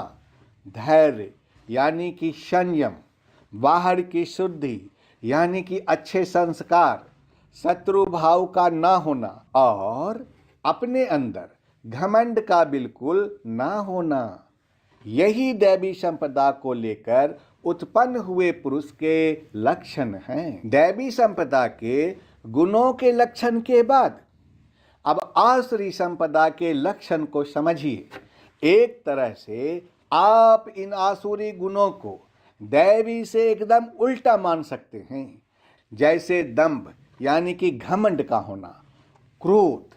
धैर्य यानी कि संयम, बाहर की शुद्धि यानी कि अच्छे संस्कार, शत्रु भाव का ना होना और अपने अंदर घमंड का बिल्कुल ना होना, यही दैवी संपदा को लेकर उत्पन्न हुए पुरुष के लक्षण हैं। दैवी संपदा के गुणों के लक्षण के बाद अब आसुरी संपदा के लक्षण को समझिए। एक तरह से आप इन आसुरी गुणों को दैवी से एकदम उल्टा मान सकते हैं। जैसे दंभ यानी कि घमंड का होना, क्रोध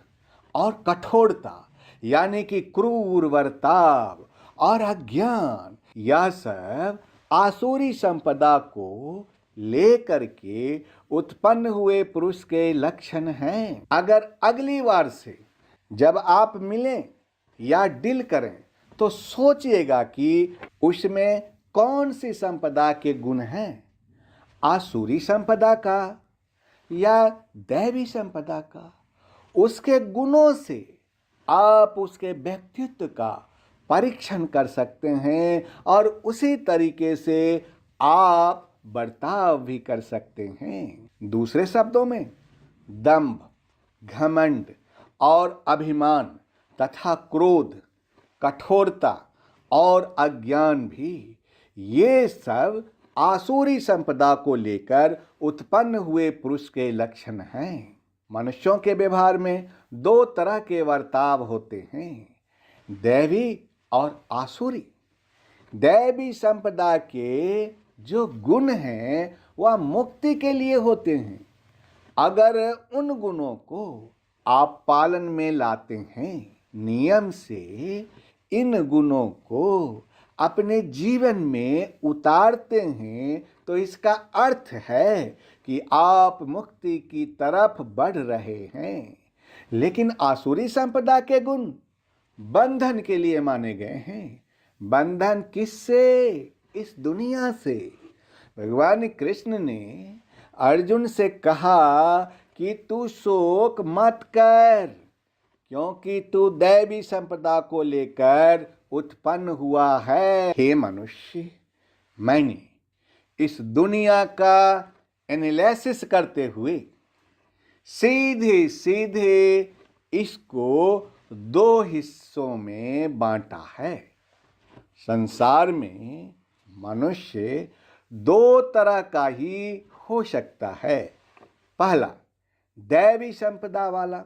और कठोरता यानी कि क्रूर बर्ताव और अज्ञान, यह सब आसुरी संपदा को लेकर के उत्पन्न हुए पुरुष के लक्षण हैं। अगर अगली बार से जब आप मिलें या डील करें तो सोचिएगा कि उसमें कौन सी संपदा के गुण हैं, आसुरी संपदा का या दैवी संपदा का। उसके गुणों से आप उसके व्यक्तित्व का परीक्षण कर सकते हैं और उसी तरीके से आप बर्ताव भी कर सकते हैं। दूसरे शब्दों में दंभ, घमंड और अभिमान तथा क्रोध, कठोरता और अज्ञान भी, ये सब आसुरी संपदा को लेकर उत्पन्न हुए पुरुष के लक्षण हैं। मनुष्यों के व्यवहार में दो तरह के बर्ताव होते हैं, दैवी और आसुरी। दैवी संपदा के जो गुण हैं वह मुक्ति के लिए होते हैं। अगर उन गुणों को आप पालन में लाते हैं, नियम से इन गुणों को अपने जीवन में उतारते हैं, तो इसका अर्थ है कि आप मुक्ति की तरफ बढ़ रहे हैं। लेकिन आसुरी संपदा के गुण बंधन के लिए माने गए हैं। बंधन किससे? इस दुनिया से। भगवान कृष्ण ने अर्जुन से कहा कि तू शोक मत कर, क्योंकि तू दैवी संपदा को लेकर उत्पन्न हुआ है। हे मनुष्य, मैंने इस दुनिया का एनालिसिस करते हुए सीधे सीधे इसको दो हिस्सों में बांटा है। संसार में मनुष्य दो तरह का ही हो सकता है, पहला दैवी संपदा वाला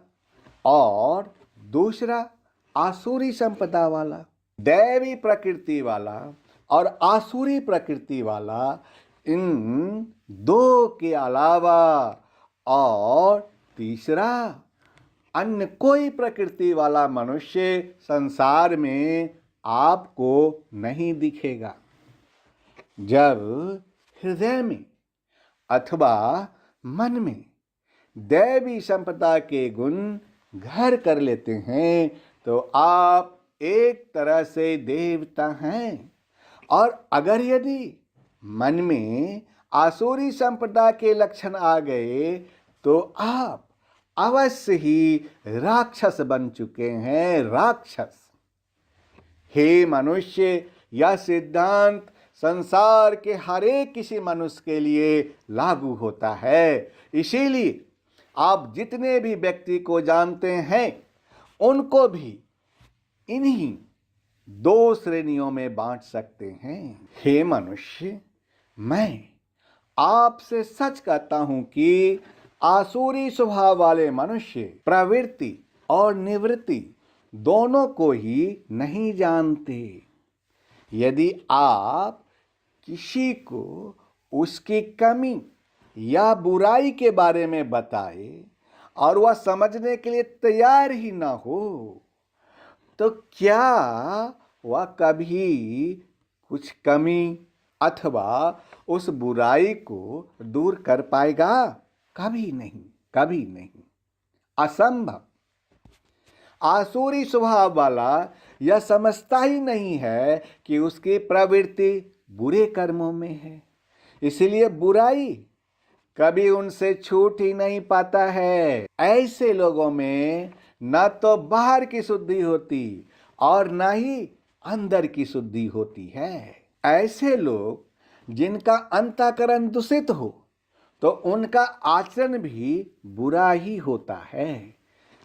और दूसरा आसुरी संपदा वाला। दैवी प्रकृति वाला और आसुरी प्रकृति वाला, इन दो के अलावा और तीसरा अन्य कोई प्रकृति वाला मनुष्य संसार में आपको नहीं दिखेगा। जब हृदय में अथवा मन में दैवी संपदा के गुण घर कर लेते हैं तो आप एक तरह से देवता हैं। और अगर यदि मन में आसुरी संपदा के लक्षण आ गए तो आप अवश्य ही राक्षस बन चुके हैं, राक्षस। हे मनुष्य, यह सिद्धांत संसार के हर एक किसी मनुष्य के लिए लागू होता है। इसीलिए आप जितने भी व्यक्ति को जानते हैं उनको भी इन्हीं दो श्रेणियों में बांट सकते हैं। हे मनुष्य, मैं आपसे सच कहता हूं कि आसुरी स्वभाव वाले मनुष्य प्रवृत्ति और निवृत्ति दोनों को ही नहीं जानते। यदि आप किसी को उसकी कमी या बुराई के बारे में बताए और वह समझने के लिए तैयार ही ना हो, तो क्या वह कभी कुछ कमी अथवा उस बुराई को दूर कर पाएगा? कभी नहीं, कभी नहीं, असंभव। आसुरी स्वभाव वाला यह समझता ही नहीं है कि उसकी प्रवृत्ति बुरे कर्मों में है, इसलिए बुराई कभी उनसे छूट ही नहीं पाता है। ऐसे लोगों में न तो बाहर की शुद्धि होती और न ही अंदर की शुद्धि होती है। ऐसे लोग जिनका अंतःकरण दूषित हो तो उनका आचरण भी बुरा ही होता है।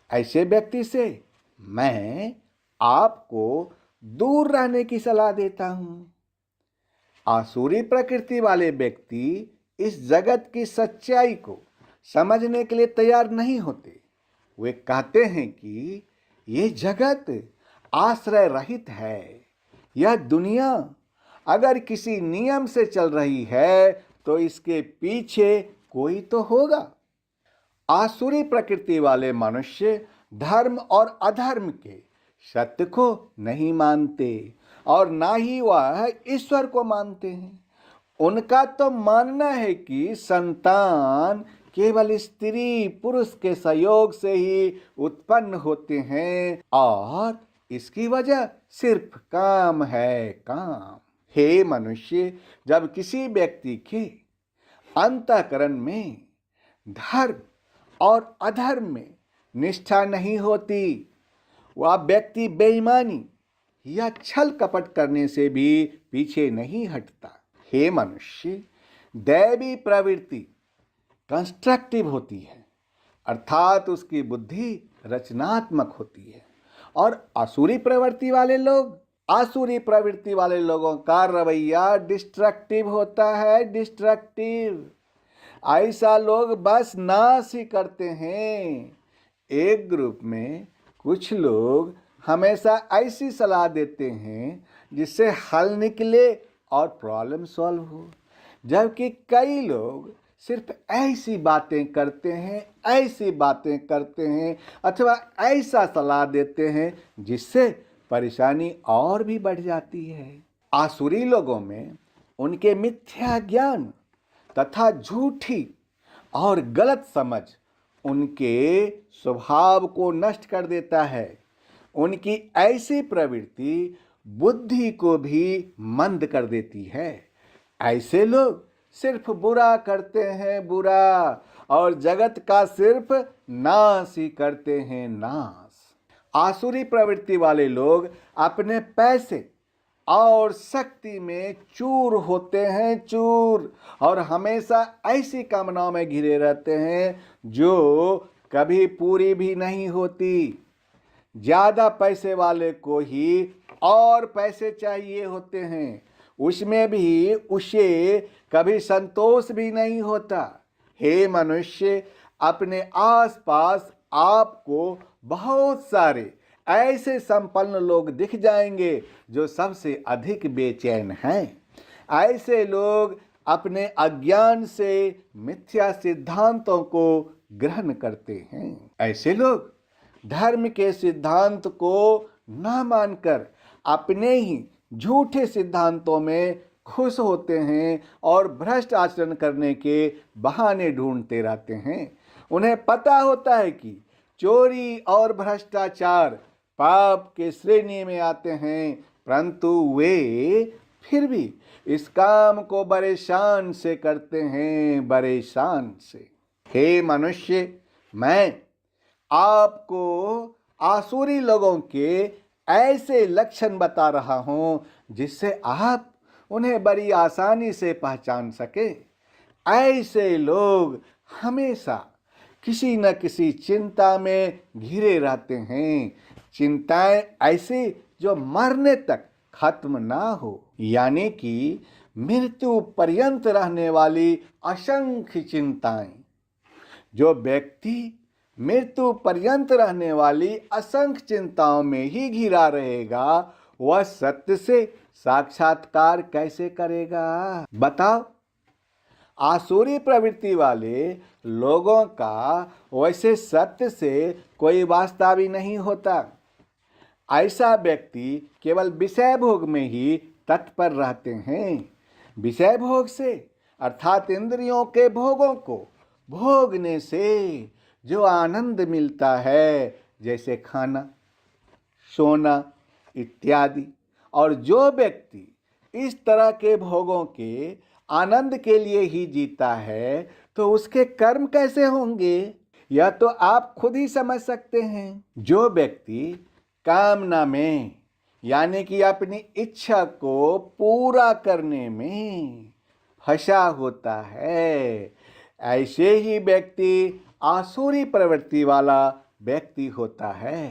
ऐसे व्यक्ति से मैं आपको दूर रहने की सलाह देता हूं। आसुरी प्रकृति वाले व्यक्ति इस जगत की सच्चाई को समझने के लिए तैयार नहीं होते। वे कहते हैं कि ये जगत आश्रय रहित है, यह दुनिया अगर किसी नियम से चल रही है तो इसके पीछे कोई तो होगा। आसुरी प्रकृति वाले मनुष्य धर्म और अधर्म के सत्य को नहीं मानते और ना ही वह ईश्वर को मानते हैं। उनका तो मानना है कि संतान केवल स्त्री पुरुष के सहयोग से ही उत्पन्न होते हैं और इसकी वजह सिर्फ काम है, काम। हे मनुष्य, जब किसी व्यक्ति के अंतःकरण में धर्म और अधर्म में निष्ठा नहीं होती, वह व्यक्ति बेईमानी या छल कपट करने से भी पीछे नहीं हटता। हे मनुष्य, दैवी प्रवृत्ति कंस्ट्रक्टिव होती है, अर्थात उसकी बुद्धि रचनात्मक होती है, और आसुरी प्रवृत्ति वाले लोगों का रवैया डिस्ट्रक्टिव होता है, डिस्ट्रक्टिव। ऐसा लोग बस नाश ही करते हैं। एक ग्रुप में कुछ लोग हमेशा ऐसी सलाह देते हैं जिससे हल निकले और प्रॉब्लम सॉल्व हो, जबकि कई लोग सिर्फ ऐसी बातें करते हैं अथवा ऐसा सलाह देते हैं जिससे परेशानी और भी बढ़ जाती है। आसुरी लोगों में उनके मिथ्या ज्ञान तथा झूठी और गलत समझ उनके स्वभाव को नष्ट कर देता है। उनकी ऐसी प्रवृत्ति बुद्धि को भी मंद कर देती है। ऐसे लोग सिर्फ बुरा करते हैं, बुरा, और जगत का सिर्फ नाश ही करते हैं, नाश। आसुरी प्रवृत्ति वाले लोग अपने पैसे और शक्ति में चूर होते हैं, चूर, और हमेशा ऐसी कामनाओं में घिरे रहते हैं जो कभी पूरी भी नहीं होती। ज़्यादा पैसे वाले को ही और पैसे चाहिए होते हैं, उसमें भी उसे कभी संतोष भी नहीं होता। हे मनुष्य, अपने आसपास आपको बहुत सारे ऐसे संपन्न लोग दिख जाएंगे जो सबसे अधिक बेचैन हैं। ऐसे लोग अपने अज्ञान से मिथ्या सिद्धांतों को ग्रहण करते हैं। ऐसे लोग धर्म के सिद्धांत को न मानकर अपने ही झूठे सिद्धांतों में खुश होते हैं और भ्रष्ट आचरण करने के बहाने ढूंढते रहते हैं। उन्हें पता होता है कि चोरी और भ्रष्टाचार पाप के श्रेणी में आते हैं, परंतु वे फिर भी इस काम को बड़े शान से करते हैं, बड़े शान से। हे मनुष्य, मैं आपको आसुरी लोगों के ऐसे लक्षण बता रहा हूँ जिससे आप उन्हें बड़ी आसानी से पहचान सके। ऐसे लोग हमेशा किसी न किसी चिंता में घिरे रहते हैं, चिंताएं ऐसी जो मरने तक खत्म ना हो, यानी कि मृत्यु पर्यंत रहने वाली असंख्य चिंताएं। जो व्यक्ति मृत्यु पर्यंत रहने वाली असंख्य चिंताओं में ही घिरा रहेगा, वह सत्य से साक्षात्कार कैसे करेगा? बताओ। आसुरी प्रवृत्ति वाले लोगों का वैसे सत्य से कोई वास्ता भी नहीं होता। ऐसा व्यक्ति केवल विषय भोग में ही तत्पर रहते हैं। विषय भोग से अर्थात इंद्रियों के भोगों को भोगने से जो आनंद मिलता है, जैसे खाना, सोना इत्यादि, और जो व्यक्ति इस तरह के भोगों के आनंद के लिए ही जीता है, तो उसके कर्म कैसे होंगे, यह तो आप खुद ही समझ सकते हैं। जो व्यक्ति कामना में, यानी कि अपनी इच्छा को पूरा करने में फंसा होता है, ऐसे ही व्यक्ति आसुरी प्रवृत्ति वाला व्यक्ति होता है।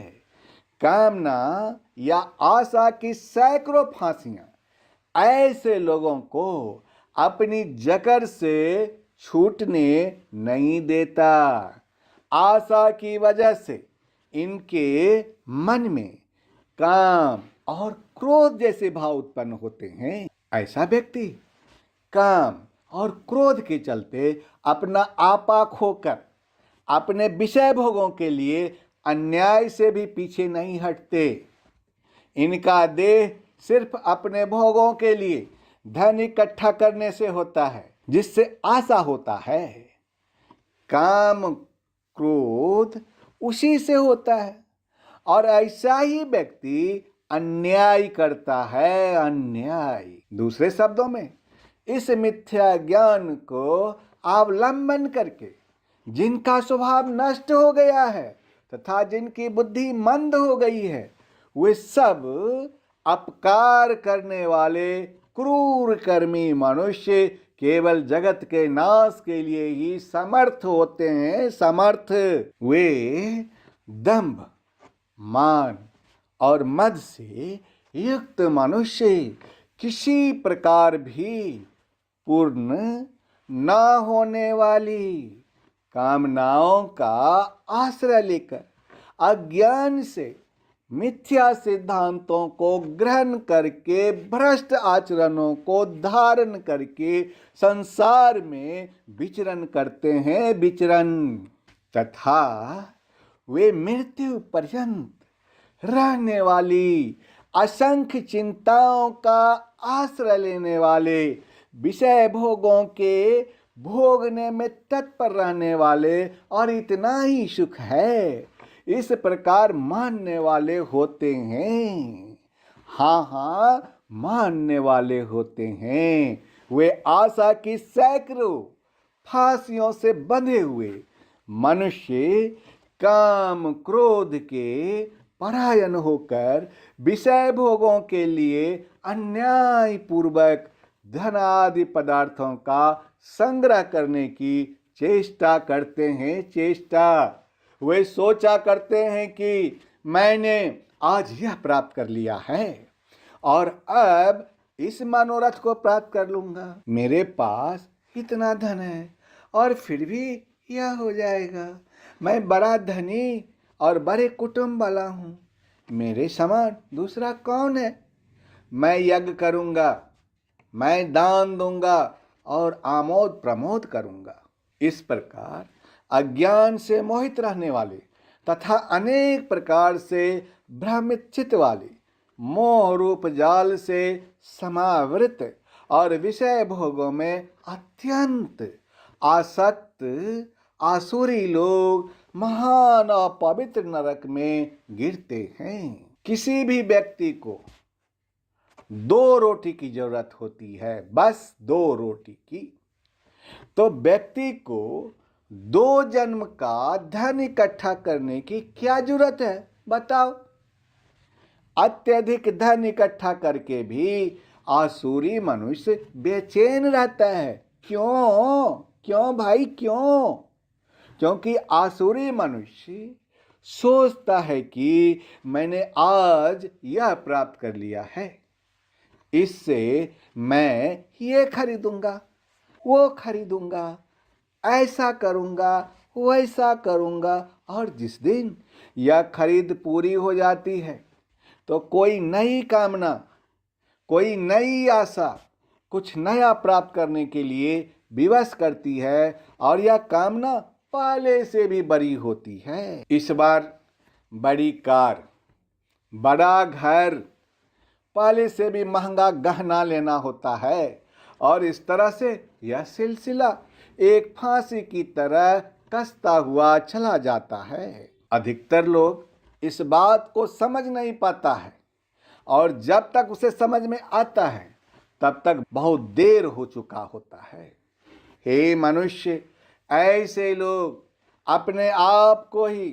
कामना या आशा की सैकड़ों फांसियां ऐसे लोगों को अपनी जकड़ से छूटने नहीं देता। आशा की वजह से इनके मन में काम और क्रोध जैसे भाव उत्पन्न होते हैं। ऐसा व्यक्ति काम और क्रोध के चलते अपना आपा खोकर अपने विषय भोगों के लिए अन्याय से भी पीछे नहीं हटते। इनका देह सिर्फ अपने भोगों के लिए धन इकट्ठा करने से होता है, जिससे आशा होता है। काम क्रोध उसी से होता है, और ऐसा ही व्यक्ति अन्याय करता है। अन्याय, दूसरे शब्दों में, इस मिथ्या ज्ञान को अवलंबन करके जिनका स्वभाव नष्ट हो गया है तथा जिनकी बुद्धि मंद हो गई है, वे सब अपकार करने वाले क्रूर कर्मी मनुष्य केवल जगत के नाश के लिए ही समर्थ होते हैं। समर्थ। वे दंभ, मान और मद से युक्त मनुष्य किसी प्रकार भी पूर्ण न होने वाली कामनाओं का आश्रय लेकर अज्ञान से मिथ्या सिद्धांतों को ग्रहण करके भ्रष्ट आचरणों को धारण करके संसार में विचरण करते हैं। विचरण। तथा वे मृत्यु पर्यंत रहने वाली असंख्य चिंताओं का आश्रय लेने वाले, विषय भोगों के भोगने में तत्पर रहने वाले, और इतना ही सुख है इस प्रकार मानने वाले होते हैं। हाँ हाँ, मानने वाले होते हैं। वे आशा की सैकड़ों फांसियों से बंधे हुए मनुष्य काम क्रोध के परायण होकर विषय भोगों के लिए अन्याय पूर्वक धन आदि पदार्थों का संग्रह करने की चेष्टा करते हैं। चेष्टा। वे सोचा करते हैं कि मैंने आज यह प्राप्त कर लिया है और अब इस मनोरथ को प्राप्त कर लूंगा। मेरे पास इतना धन है और फिर भी यह हो जाएगा। मैं बड़ा धनी और बड़े कुटुंब वाला हूँ। मेरे समान दूसरा कौन है? मैं यज्ञ करूँगा, मैं दान दूंगा और आमोद प्रमोद करूँगा। इस प्रकार अज्ञान से मोहित रहने वाले तथा अनेक प्रकार से भ्रमित चित्त वाले, मोह रूप जाल से समावृत और विषय भोगों में अत्यंत आसक्त आसुरी लोग महान और पवित्र नरक में गिरते हैं। किसी भी व्यक्ति को 2 रोटी की जरूरत होती है, बस 2 रोटी की। तो व्यक्ति को 2 जन्म का धन इकट्ठा करने की क्या जरूरत है, बताओ? अत्यधिक धन इकट्ठा करके भी आसुरी मनुष्य बेचैन रहता है। क्यों? क्यों भाई, क्यों? क्योंकि आसुरी मनुष्य सोचता है कि मैंने आज यह प्राप्त कर लिया है, इससे मैं ये खरीदूंगा, वो खरीदूंगा, ऐसा करूंगा, वैसा करूंगा। और जिस दिन यह खरीद पूरी हो जाती है तो कोई नई कामना, कोई नई आशा, कुछ नया प्राप्त करने के लिए विवश करती है, और यह कामना पहले से भी बड़ी होती है। इस बार बड़ी कार, बड़ा घर, पहले से भी महंगा गहना लेना होता है, और इस तरह से यह सिलसिला एक फांसी की तरह कसता हुआ चला जाता है। अधिकतर लोग इस बात को समझ नहीं पाता है, और जब तक उसे समझ में आता है तब तक बहुत देर हो चुका होता है। हे मनुष्य, ऐसे लोग अपने आप को ही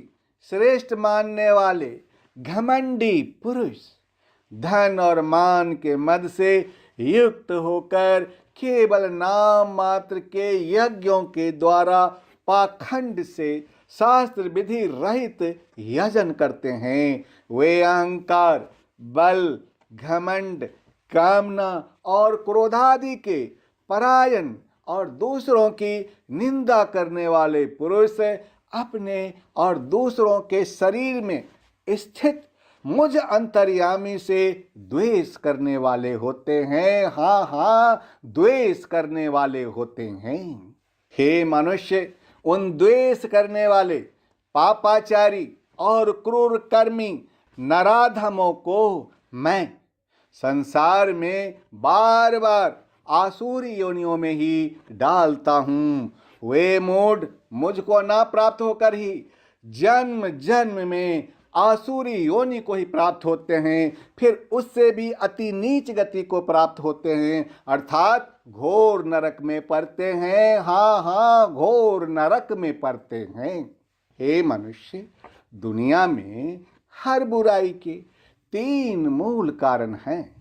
श्रेष्ठ मानने वाले घमंडी पुरुष धन और मान के मद से युक्त होकर केवल नाम मात्र के यज्ञों के द्वारा पाखंड से शास्त्र विधि रहित यजन करते हैं। वे अहंकार, बल, घमंड, कामना और क्रोधादि के परायण और दूसरों की निंदा करने वाले पुरुष अपने और दूसरों के शरीर में स्थित मुझ अंतर्यामी से द्वेष करने वाले होते हैं। हाँ हाँ, द्वेष करने वाले होते हैं। हे मनुष्य, उन द्वेष करने वाले पापाचारी और क्रूर कर्मी नराधमों को मैं संसार में बार बार आसुरी योनियों में ही डालता हूँ। वे मूढ़ मुझको ना प्राप्त होकर ही जन्म जन्म में आसुरी योनि को ही प्राप्त होते हैं, फिर उससे भी अति नीच गति को प्राप्त होते हैं, अर्थात घोर नरक में पड़ते हैं। हाँ हाँ, घोर नरक में पड़ते हैं। हे मनुष्य, दुनिया में हर बुराई के 3 मूल कारण हैं।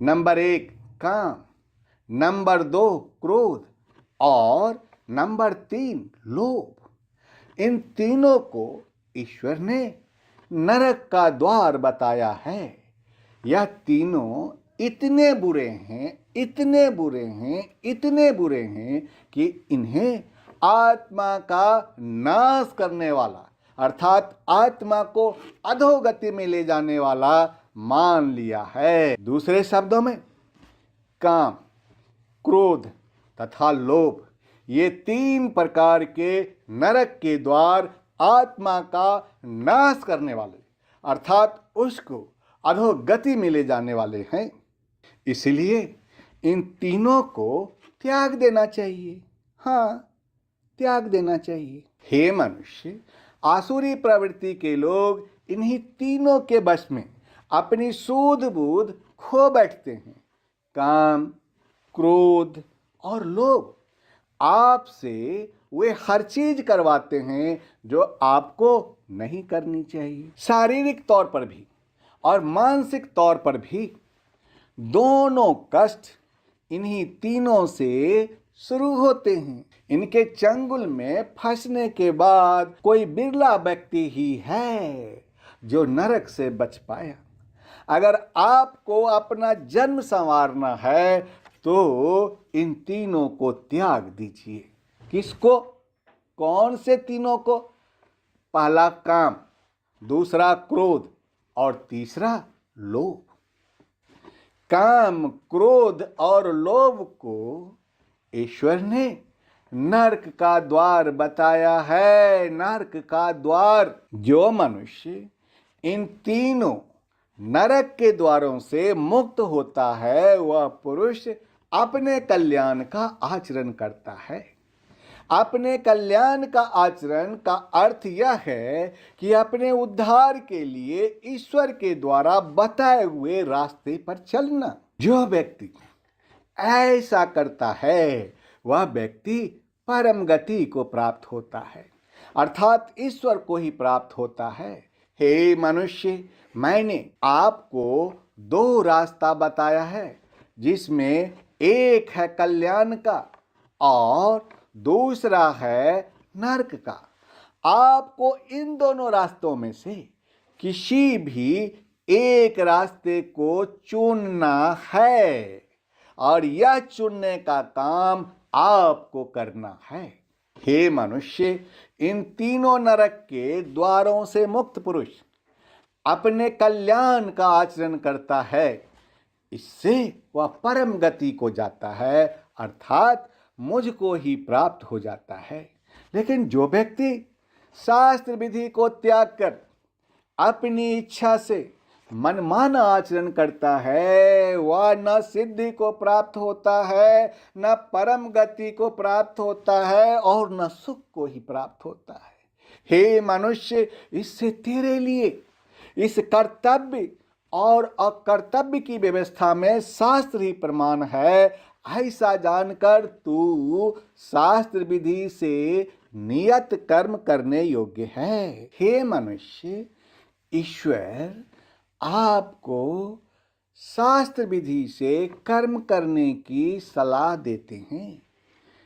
नंबर 1 काम, नंबर 2 क्रोध और नंबर 3 लोभ। इन तीनों को ईश्वर ने नरक का द्वार बताया है। यह तीनों इतने बुरे हैं, इतने बुरे हैं, इतने बुरे हैं कि इन्हें आत्मा का नाश करने वाला, अर्थात आत्मा को अधोगति में ले जाने वाला मान लिया है। दूसरे शब्दों में काम, क्रोध तथा लोभ, ये 3 प्रकार के नरक के द्वार आत्मा का नाश करने वाले, अर्थात उसको अधोगति में ले जाने वाले हैं। इसलिए इन तीनों को त्याग देना चाहिए। हाँ, त्याग देना चाहिए। हे मनुष्य, आसुरी प्रवृत्ति के लोग इन्हीं तीनों के वश में अपनी सूझ बूझ खो बैठते हैं। काम, क्रोध और लोभ आपसे वे हर चीज करवाते हैं जो आपको नहीं करनी चाहिए। शारीरिक तौर पर भी और मानसिक तौर पर भी दोनों कष्ट इन्हीं तीनों से शुरू होते हैं। इनके चंगुल में फंसने के बाद कोई बिरला व्यक्ति ही है जो नरक से बच पाया। अगर आपको अपना जन्म संवारना है तो इन तीनों को त्याग दीजिए। किसको? कौन से तीनों को? पहला काम, दूसरा क्रोध और तीसरा लोभ। काम, क्रोध और लोभ को ईश्वर ने नरक का द्वार बताया है। नरक का द्वार। जो मनुष्य इन तीनों नरक के द्वारों से मुक्त होता है वह पुरुष अपने कल्याण का आचरण करता है। अपने कल्याण का आचरण का अर्थ यह है कि अपने उद्धार के लिए ईश्वर के द्वारा बताए हुए रास्ते पर चलना। जो व्यक्ति ऐसा करता है वह व्यक्ति परम गति को प्राप्त होता है, अर्थात ईश्वर को ही प्राप्त होता है। हे मनुष्य, मैंने आपको 2 रास्ता बताया है, जिसमें एक है कल्याण का और दूसरा है नरक का। आपको इन दोनों रास्तों में से किसी भी एक रास्ते को चुनना है और यह चुनने का काम आपको करना है। हे मनुष्य, इन तीनों नरक के द्वारों से मुक्त पुरुष अपने कल्याण का आचरण करता है। इससे वह परम गति को जाता है, अर्थात मुझको ही प्राप्त हो जाता है। लेकिन जो व्यक्ति शास्त्र विधि को त्याग कर अपनी इच्छा से मनमाना आचरण करता है वह न सिद्धि को प्राप्त होता है, न परम गति को प्राप्त होता है और न सुख को ही प्राप्त होता है। हे मनुष्य, इससे तेरे लिए इस कर्तव्य और अकर्तव्य की व्यवस्था में शास्त्र ही प्रमाण है। ऐसा जानकर तू शास्त्र विधि से नियत कर्म करने योग्य है। हे मनुष्य, ईश्वर आपको शास्त्र विधि से कर्म करने की सलाह देते हैं।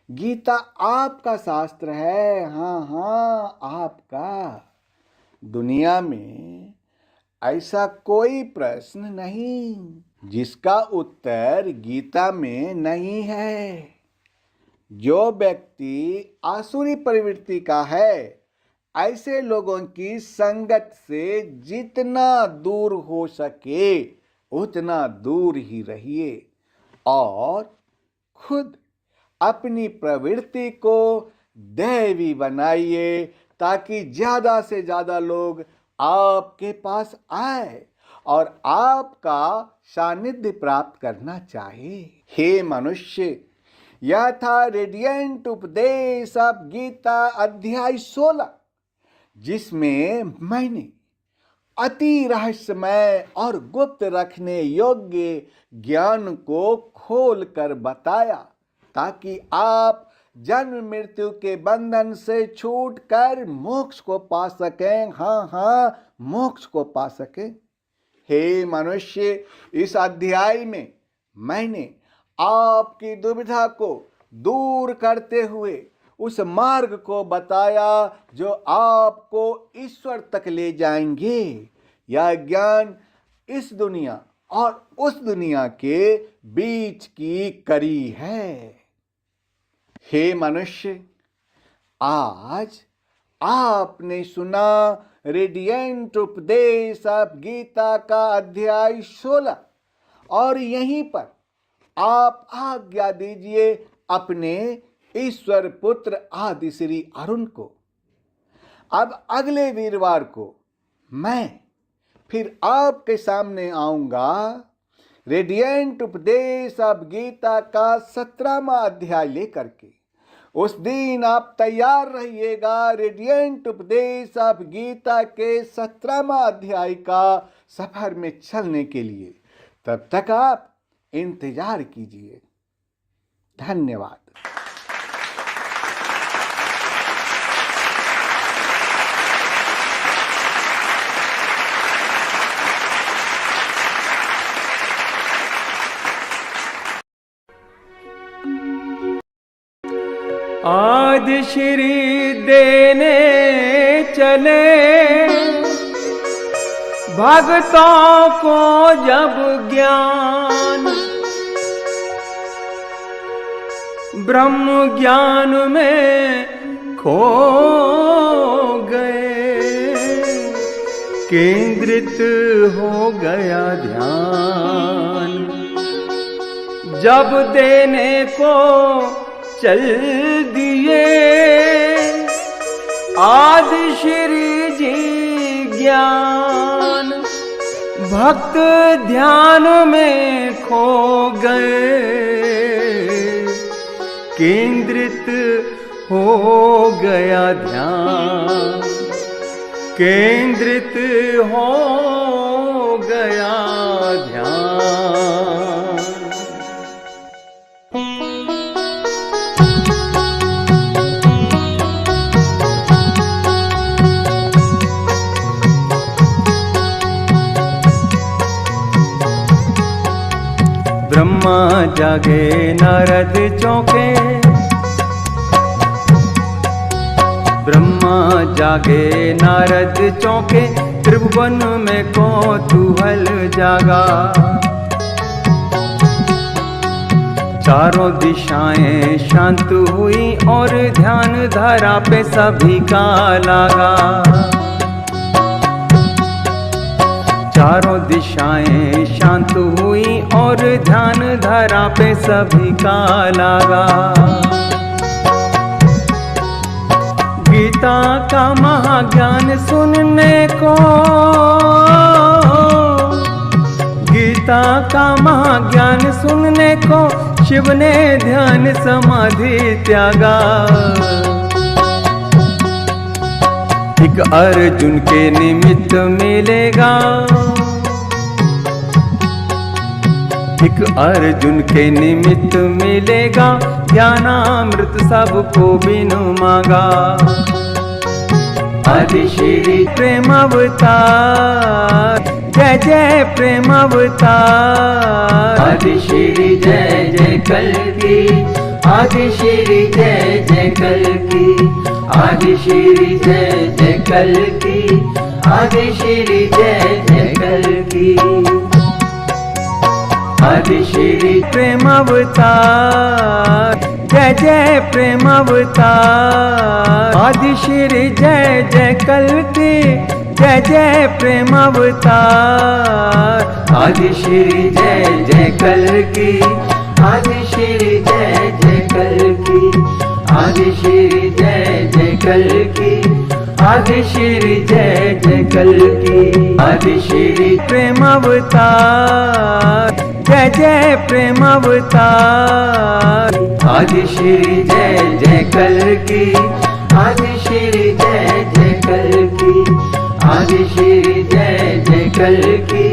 गीता आपका शास्त्र है। हाँ हाँ, आपका। दुनिया में ऐसा कोई प्रश्न नहीं जिसका उत्तर गीता में नहीं है। जो व्यक्ति आसुरी प्रवृत्ति का है, ऐसे लोगों की संगत से जितना दूर हो सके उतना दूर ही रहिए और खुद अपनी प्रवृत्ति को दैवी बनाइए ताकि ज्यादा से ज्यादा लोग आपके पास आए और आपका सानिध्य प्राप्त करना चाहे। हे मनुष्य, यह था रेडिएंट उपदेश ऑफ गीता अध्याय 16, जिसमें मैंने अति रहस्यमय और गुप्त रखने योग्य ज्ञान को खोल कर बताया, ताकि आप जन्म मृत्यु के बंधन से छूटकर मोक्ष को पा सकें। हाँ, मोक्ष को पा सकें। हे मनुष्य, इस अध्याय में मैंने आपकी दुविधा को दूर करते हुए उस मार्ग को बताया जो आपको ईश्वर तक ले जाएंगे। यह ज्ञान इस दुनिया और उस दुनिया के बीच की कड़ी है। हे मनुष्य, आज आपने सुना रेडिएंट उपदेश ऑफ गीता का अध्याय 16 और यहीं पर आप आज्ञा दीजिए अपने ईश्वर पुत्र आदि श्री अरुण को। अब अगले वीरवार को मैं फिर आपके सामने आऊंगा रेडिएंट उपदेश ऑफ गीता का 17वां अध्याय लेकर के। उस दिन आप तैयार रहिएगा रेडिएंट उपदेश ऑफ गीता के 17वां अध्याय का सफर में चलने के लिए। तब तक आप इंतजार कीजिए। धन्यवाद। आदि श्री देने चले भक्तों को जब ज्ञान, ब्रह्म ज्ञान में खो गए, केंद्रित हो गया ध्यान। जब देने को चल दिए आदि श्री जी ज्ञान, भक्त ध्यान में खो गए, केंद्रित हो गया ध्यान, केंद्रित हो गया ध्यान। ब्रह्मा जागे नारद चौंके, ब्रह्मा जागे नारद चौंके, त्रिभुवन में कौतूहल जागा। चारों दिशाएं शांत हुई और ध्यान धारा पे सभी का लागा। चारों दिशाएं शांत हुई और ध्यान धारा पे सभी का लागा। गीता का महाज्ञान सुनने को, गीता का महाज्ञान सुनने को शिव ने ध्यान समाधि त्यागा। एक अर्जुन के निमित्त मिलेगा, एक अर्जुन के निमित्त मिलेगा, ज्ञानामृत सबको बिनु मांगा। आदि श्री प्रेम अवतार, जय जय प्रेम अवतार। आदि श्री जय जय कल्कि, आदि श्री जय जय कल्कि, आदि श्री जय जय कल्कि, आदि श्री जय जय कल्कि। आदि श्री प्रेम अवतार, जय जय प्रेम अवतार। आदि श्री जय जय कल्कि, जय जय प्रेम अवतार। आदि श्री जय जय कल्कि, आदि श्री जय जय कल्कि, आदि श्री जय जय कल्कि आदि श्री जय जय कल्कि आदि श्री प्रेम अवतार जय जय प्रेम अवतार आदि श्री जय जय कल्कि आदि श्री जय जय कल्कि आदि श्री जय जय कल्कि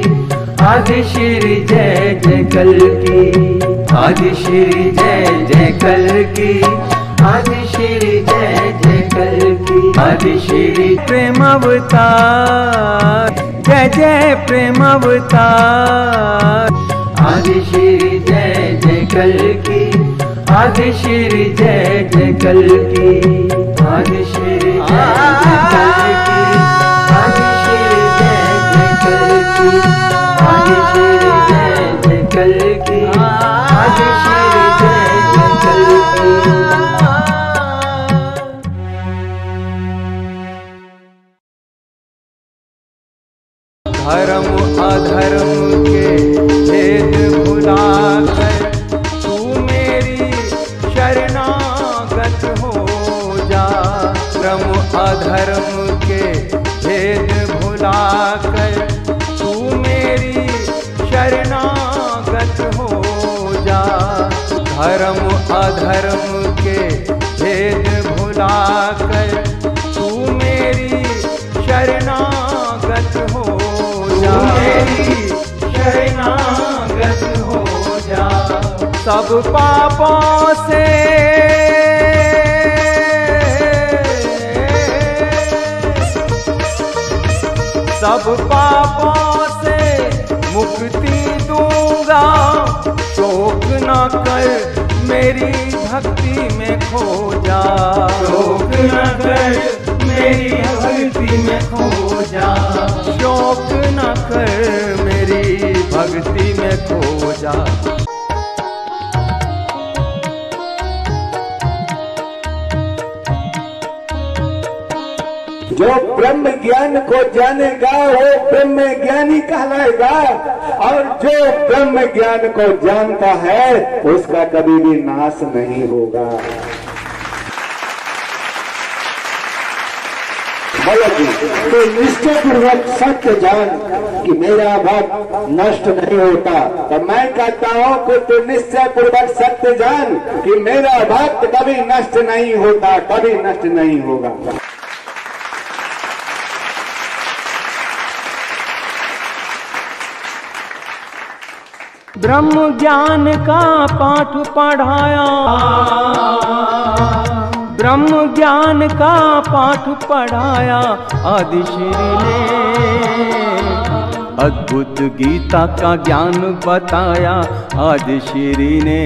आदि श्री जय जय कल्कि आदि श्री जय जय कल्कि आदि श्री जय जय कल्कि आदि श्री प्रेम अवतार जय जय प्रेम अवतार आदि श्री जय जय कल्कि आदि श्री जय जय कल्कि आदि श्री जय जय कल्कि आदि श्री जय जय कल्कि आदि श्री जय जय कल्कि आदि श्री जय जय कल्कि। धर्म अधर्म के भेद भुलाकर तू मेरी शरणागत हो जा। धर्म अधर्म के भेद भुलाकर तू मेरी शरणागत हो जा। धर्म अधर्म के भेद भुलाकर तू मेरी शरणागत हो जा। मेरी शरणागत हो जा। सब पापों से सब पापों से मुक्ति दूंगा। शोक न कर मेरी भक्ति में खो जा। शोक न कर मेरी भक्ति में खो जा। शोक न कर मेरी भक्ति में खो जा। जो ब्रह्म ज्ञान को जानेगा वो ब्रह्म ज्ञानी कहलाएगा, और जो ब्रह्म ज्ञान को जानता है उसका कभी भी नाश नहीं होगा। तो निश्चय पूर्वक सत्य जान कि मेरा भक्त नष्ट नहीं होता। तो मैं कहता हूँ कि तू निश्चय पूर्वक सत्य जान कि मेरा भक्त कभी नष्ट नहीं होता, कभी नष्ट नहीं होगा। ब्रह्म ज्ञान का पाठ पढ़ाया। ब्रह्म ज्ञान का पाठ पढ़ाया आदि श्री ने। अद्भुत गीता का ज्ञान बताया आदि श्री ने।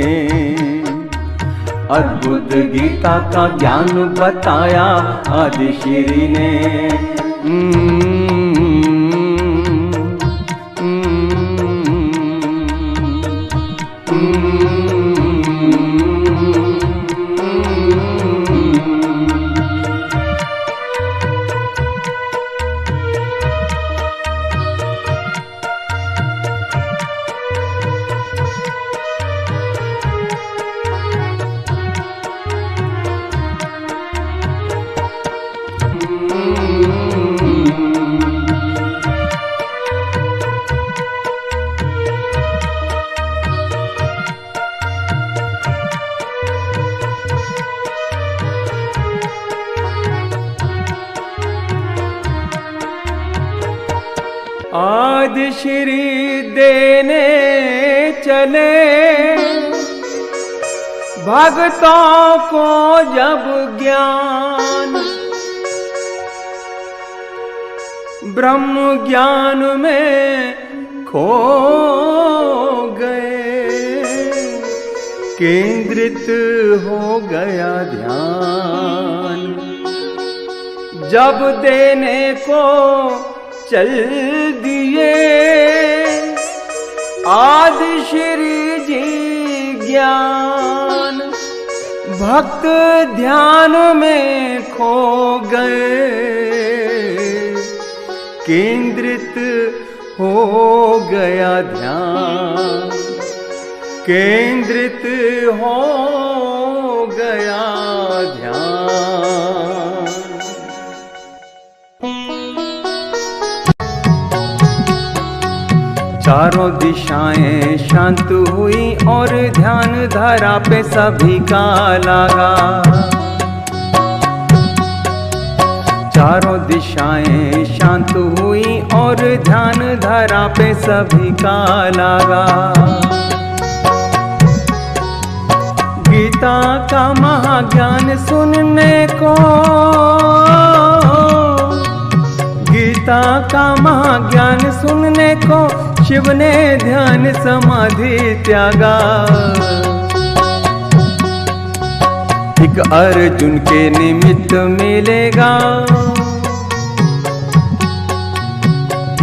अद्भुत गीता का ज्ञान बताया आदि श्री ने। आदि श्री देने चले भक्तों को जब ज्ञान। ब्रह्म ज्ञान में खो गए, केंद्रित हो गया ध्यान। जब देने को चल दिए आदि श्री जी ज्ञान। भक्त ध्यान में खो गए, केंद्रित हो गया ध्यान। केंद्रित हो गया ध्यान। चारों दिशाएं शांत हुई और ध्यान धारा पे सभी का लगा। चारों दिशाएं शांत हुई और ध्यान धारा पे सभी का लगा। गीता का महाज्ञान सुनने को, गीता का महाज्ञान सुनने को शिव ने ध्यान समाधि त्यागा। एक अर्जुन के निमित्त मिलेगा,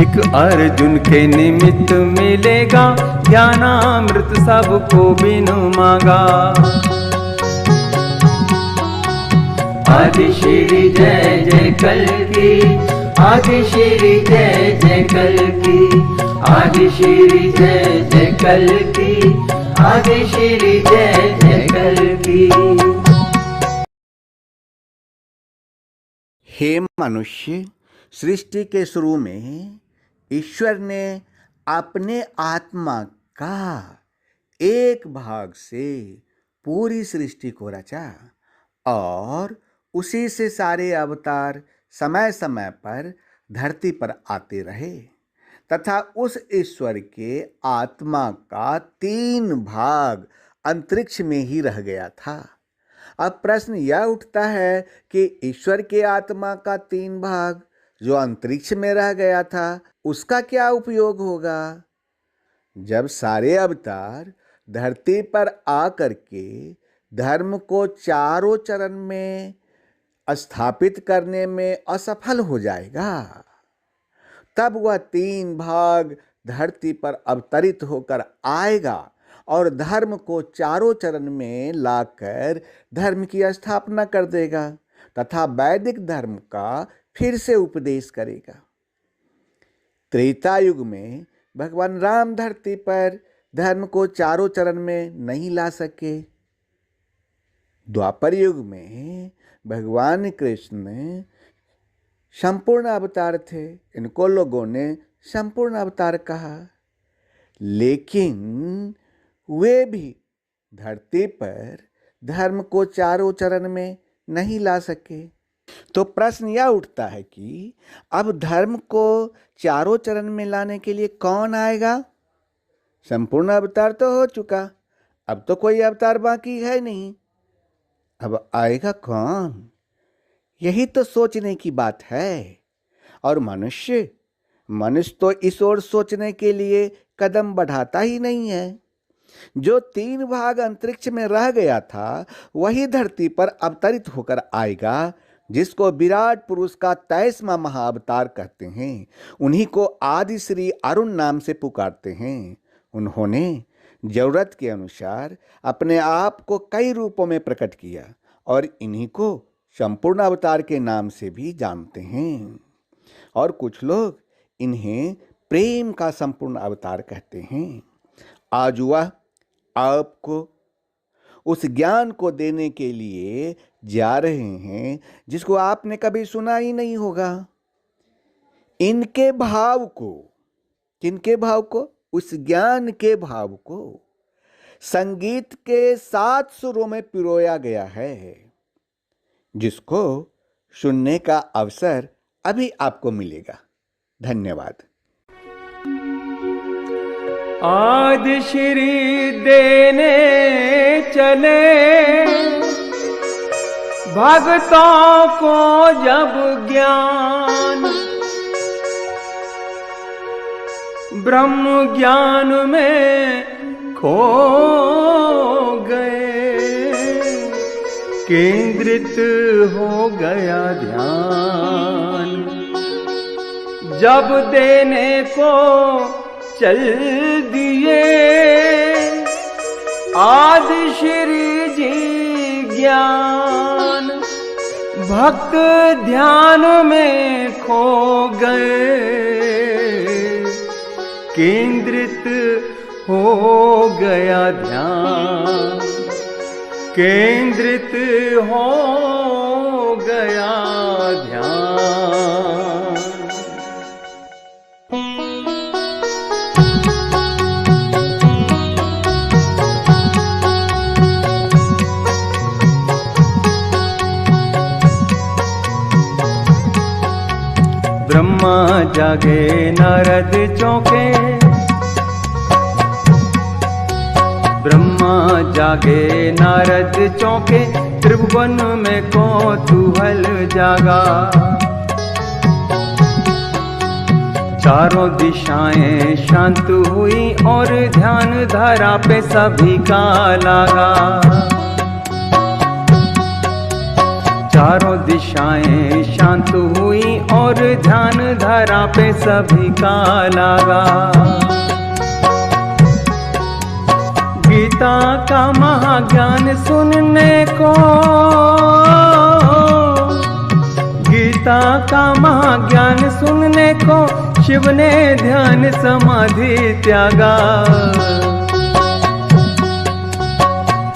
एक अर्जुन के निमित्त मिलेगा, ज्ञानामृत सबको बिनु मांगा। आदि श्री जय जय कल्कि, आदि श्री जय जय कल्कि, आदि श्री जय जय कल्कि, आदि श्री जय जय कल्कि। हे मनुष्य, सृष्टि के शुरू में ईश्वर ने अपने आत्मा का एक भाग से पूरी सृष्टि को रचा और उसी से सारे अवतार समय समय पर धरती पर आते रहे तथा उस ईश्वर के आत्मा का 3 भाग अंतरिक्ष में ही रह गया था। अब प्रश्न यह उठता है कि ईश्वर के आत्मा का 3 भाग जो अंतरिक्ष में रह गया था उसका क्या उपयोग होगा? जब सारे अवतार धरती पर आकर के धर्म को चारों चरण में स्थापित करने में असफल हो जाएगा, तब वह 3 भाग धरती पर अवतरित होकर आएगा और धर्म को चारों चरण में लाकर धर्म की स्थापना कर देगा तथा वैदिक धर्म का फिर से उपदेश करेगा। त्रेता युग में भगवान राम धरती पर धर्म को चारों चरण में नहीं ला सके। द्वापर युग में भगवान कृष्ण संपूर्ण अवतार थे, इनको लोगों ने संपूर्ण अवतार कहा, लेकिन वे भी धरती पर धर्म को चारों चरण में नहीं ला सके। तो प्रश्न यह उठता है कि अब धर्म को चारों चरण में लाने के लिए कौन आएगा? संपूर्ण अवतार तो हो चुका, अब तो कोई अवतार बाकी है नहीं, अब आएगा कौन? यही तो सोचने की बात है। और मनुष्य तो इस ओर सोचने के लिए कदम बढ़ाता ही नहीं है। जो 3 भाग अंतरिक्ष में रह गया था वही धरती पर अवतरित होकर आएगा, जिसको विराट पुरुष का 23वां महाअवतार कहते हैं। उन्हीं को आदि श्री अरुण नाम से पुकारते हैं। उन्होंने जरूरत के अनुसार अपने आप को कई रूपों में प्रकट किया और इन्हीं को संपूर्ण अवतार के नाम से भी जानते हैं। और कुछ लोग इन्हें प्रेम का संपूर्ण अवतार कहते हैं। आज वह आपको उस ज्ञान को देने के लिए जा रहे हैं जिसको आपने कभी सुना ही नहीं होगा। इनके भाव को, किनके भाव को? उस ज्ञान के भाव को संगीत के 7 सुरों में पिरोया गया है, जिसको सुनने का अवसर अभी आपको मिलेगा। धन्यवाद। आदि श्री देने चले भक्तों को जब ज्ञान, ब्रह्म ज्ञान में खो गए, केंद्रित हो गया ध्यान। जब देने को चल दिए आदि श्री जी ज्ञान, भक्त ध्यान में खो गए, केंद्रित हो गया ध्यान, केंद्रित हो गया ध्यान। ब्रह्मा जागे नारद चौंके, ब्रह्मा जागे नारद चौंके, त्रिभुवन में कौतूहल जागा। चारों दिशाएं शांत हुई और ध्यान धारा पे सभी का लागा। चारों दिशाएं शांत हुई और ध्यान धारा पे सभी का लागा। गीता का महाज्ञान सुनने को, गीता का महाज्ञान सुनने को शिव ने ध्यान समाधि त्यागा।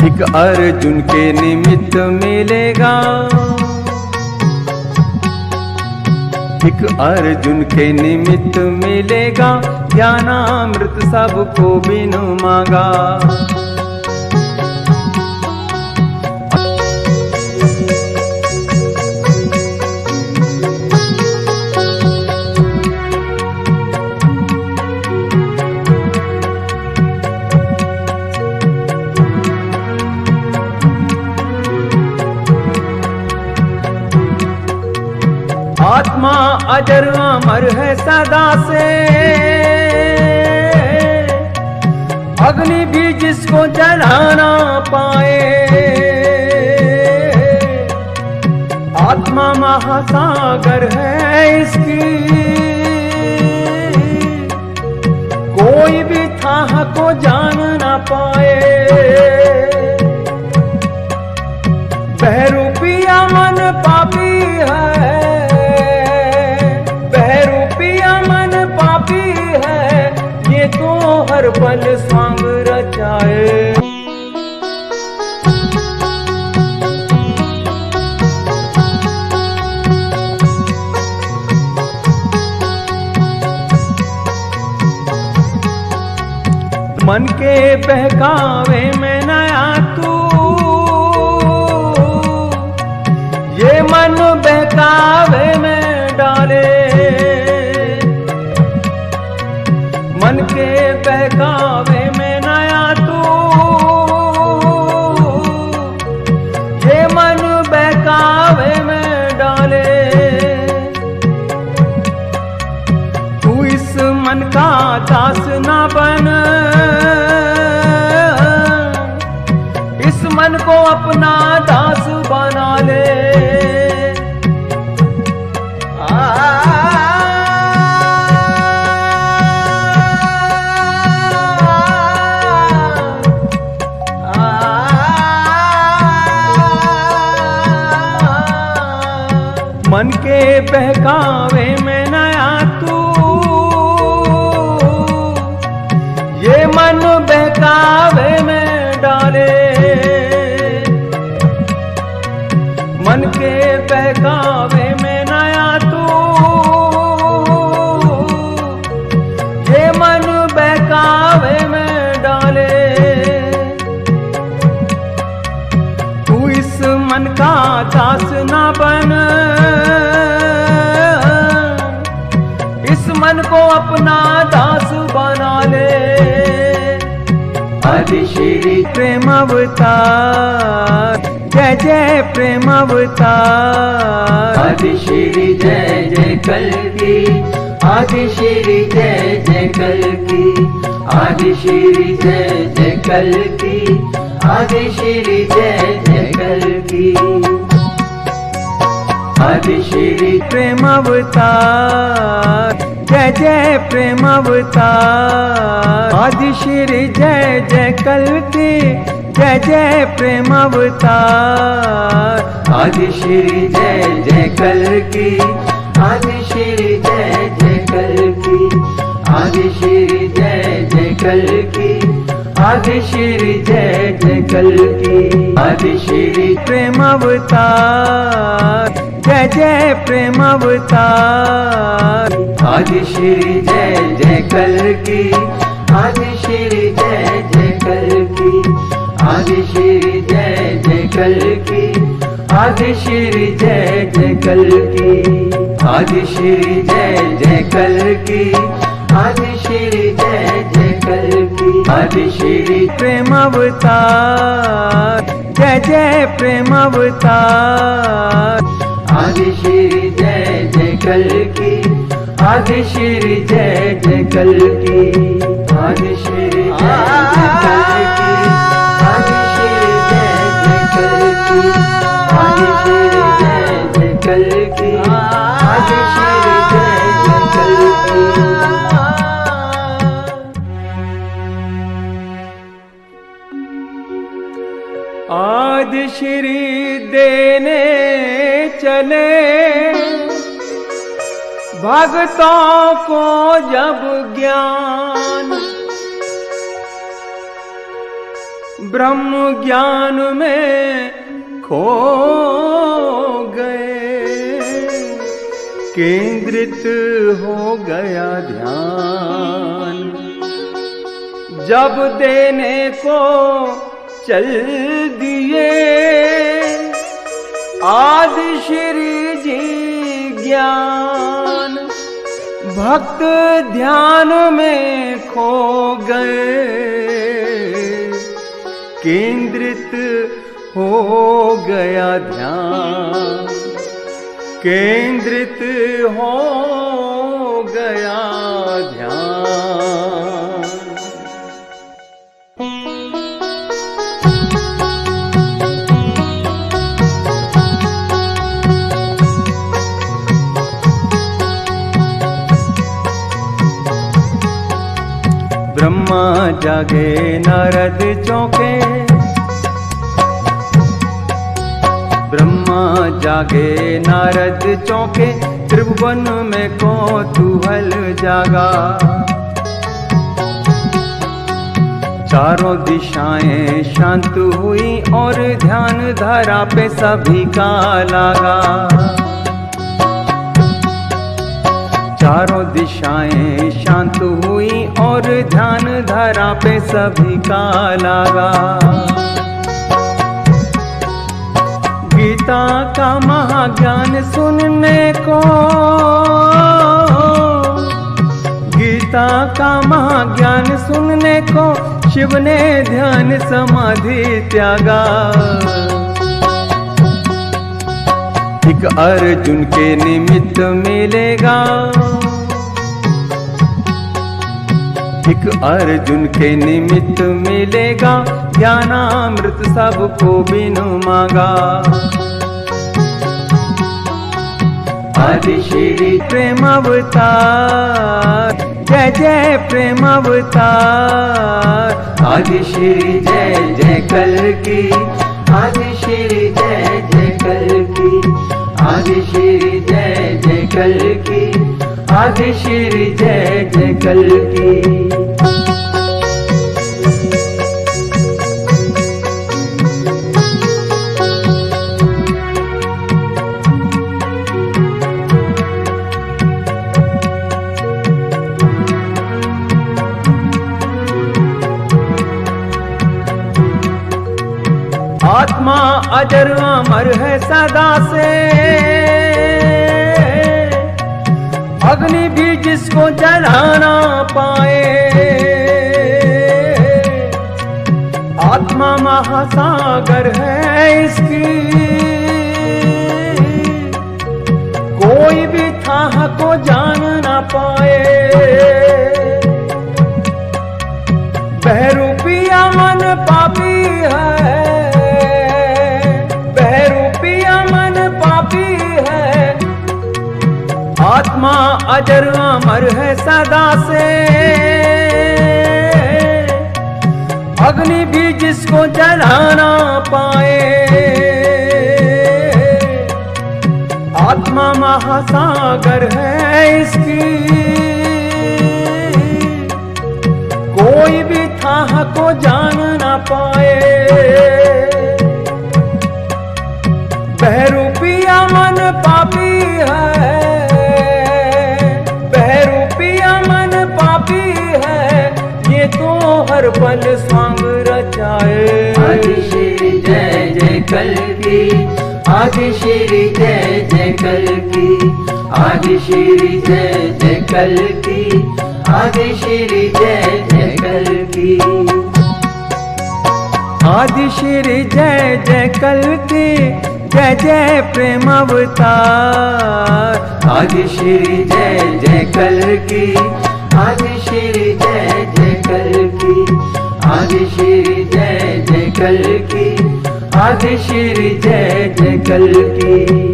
एक अर्जुन के निमित्त मिलेगा, एक अर्जुन के निमित्त मिलेगा, ज्ञानामृत सबको बिनु मांगा। आत्मा अजर अमर है सदा से, अग्नि भी जिसको जला ना पाए। आत्मा महासागर है इसकी, कोई भी थाह को जान ना पाए। बहरूपिया मन पापी है, तो हर पल स्वांग रचाए। मन के बहकावे में नया तू, ये मन बहकावे में डाले। मन के बहकावे में नया तू, ये मन बहकावे में डाले। तू इस मन का दास ना बन, इस मन को अपना दास बना ले। मन के बहकावे में नया तू, ये मन बहकावे में डाले। मन के बहकावे में नया तू, ये मन बहकावे में डाले। तू इस मन का दास ना बन, इस मन को अपना दास बना ले। आदि श्री प्रेम अवतार, जय जय प्रेम अवतार। आदि श्री जय जय कल्की, आदि श्री जय जय कल्की। आदि श्री जय जय कल्की, आदि श्री जय जय कल्की। आदि श्री प्रेम अवतार, जय जय प्रेम अवतार। आदि श्री जय जय कल्की, जय जय प्रेम अवतार। आदि श्री जय जय कल्की, आदि श्री जय जय कल्की। आदि श्री जय जय कल की आदि श्री जय जय कल की आदि श्री प्रेम अवतार जय जय प्रेम अवतार आदि श्री जय जय कल की आदि श्री जय जय कल की आदि श्री जय जय कल की आदि श्री जय जय कल की आदि श्री जय जय कल की आदि श्री जय जय कल की आदि श्री प्रेम अवतार जय जय प्रेम अवतार आदि श्री जय जय कल की आदि श्री जय जय कल की आदि श्री जय जय कल की आदि श्री जय जय कल की आदि श्री जय जय कल की आदि श्री जय जय कल की आदि श्री देने चले भक्तों को जब ज्ञान ब्रह्म ज्ञान में खो गए केंद्रित हो गया ध्यान जब देने को चल दिए आदि श्री जी ज्ञान भक्त ध्यान में खो गए केंद्रित हो गया ध्यान केंद्रित हो गया ध्यान ब्रह्मा जागे नारद चौंके ब्रह्मा जागे नारद चौंके त्रिभुवन में कौतूहल जागा चारों दिशाएं शांत हुई और ध्यान धारा पे सभी का लागा चारों दिशाएं शांत हुई और ध्यान धारा पे सभी का लागा गीता का महाज्ञान सुनने को गीता का महाज्ञान सुनने को शिव ने ध्यान समाधि त्यागा एक अर्जुन के निमित्त मिलेगा एक अर्जुन के निमित्त मिलेगा ज्ञानामृत सबको बिनु मांगा आदि श्री प्रेम अवतार जय जय प्रेम अवतार आदि श्री जय जय कल की आदि श्री जय जय कल की आदि श्री जय जय कल की आदि श्री जय जय कल की आत्मा अजर अमर है सदा से अग्नि भी जिसको जला ना पाए आत्मा महासागर है इसकी कोई भी थाह को जान ना पाए बहरूपिया मन पापी है आत्मा अजर अमर है सदा से अग्नि भी जिसको जला ना पाए आत्मा महासागर है इसकी कोई कोई भी थाह को जान ना पाए। बहरूपिया मन पापी है, बहरूपिया मन पापी है, ये तो हर पल स्वांग रचाए। आदि श्री जय जय कल्की, आदि श्री जय जय कल्की, आदि श्री जय जय कल्की, आदि श्री जय जय कल्की। आदि श्री जय जय कल्की, जय जय प्रेम अवतार। आदि श्री जय जय कल्की, आदि श्री जय जय कल्की, आदि श्री जय जय कल्की, आदि श्री जय जय कल्की।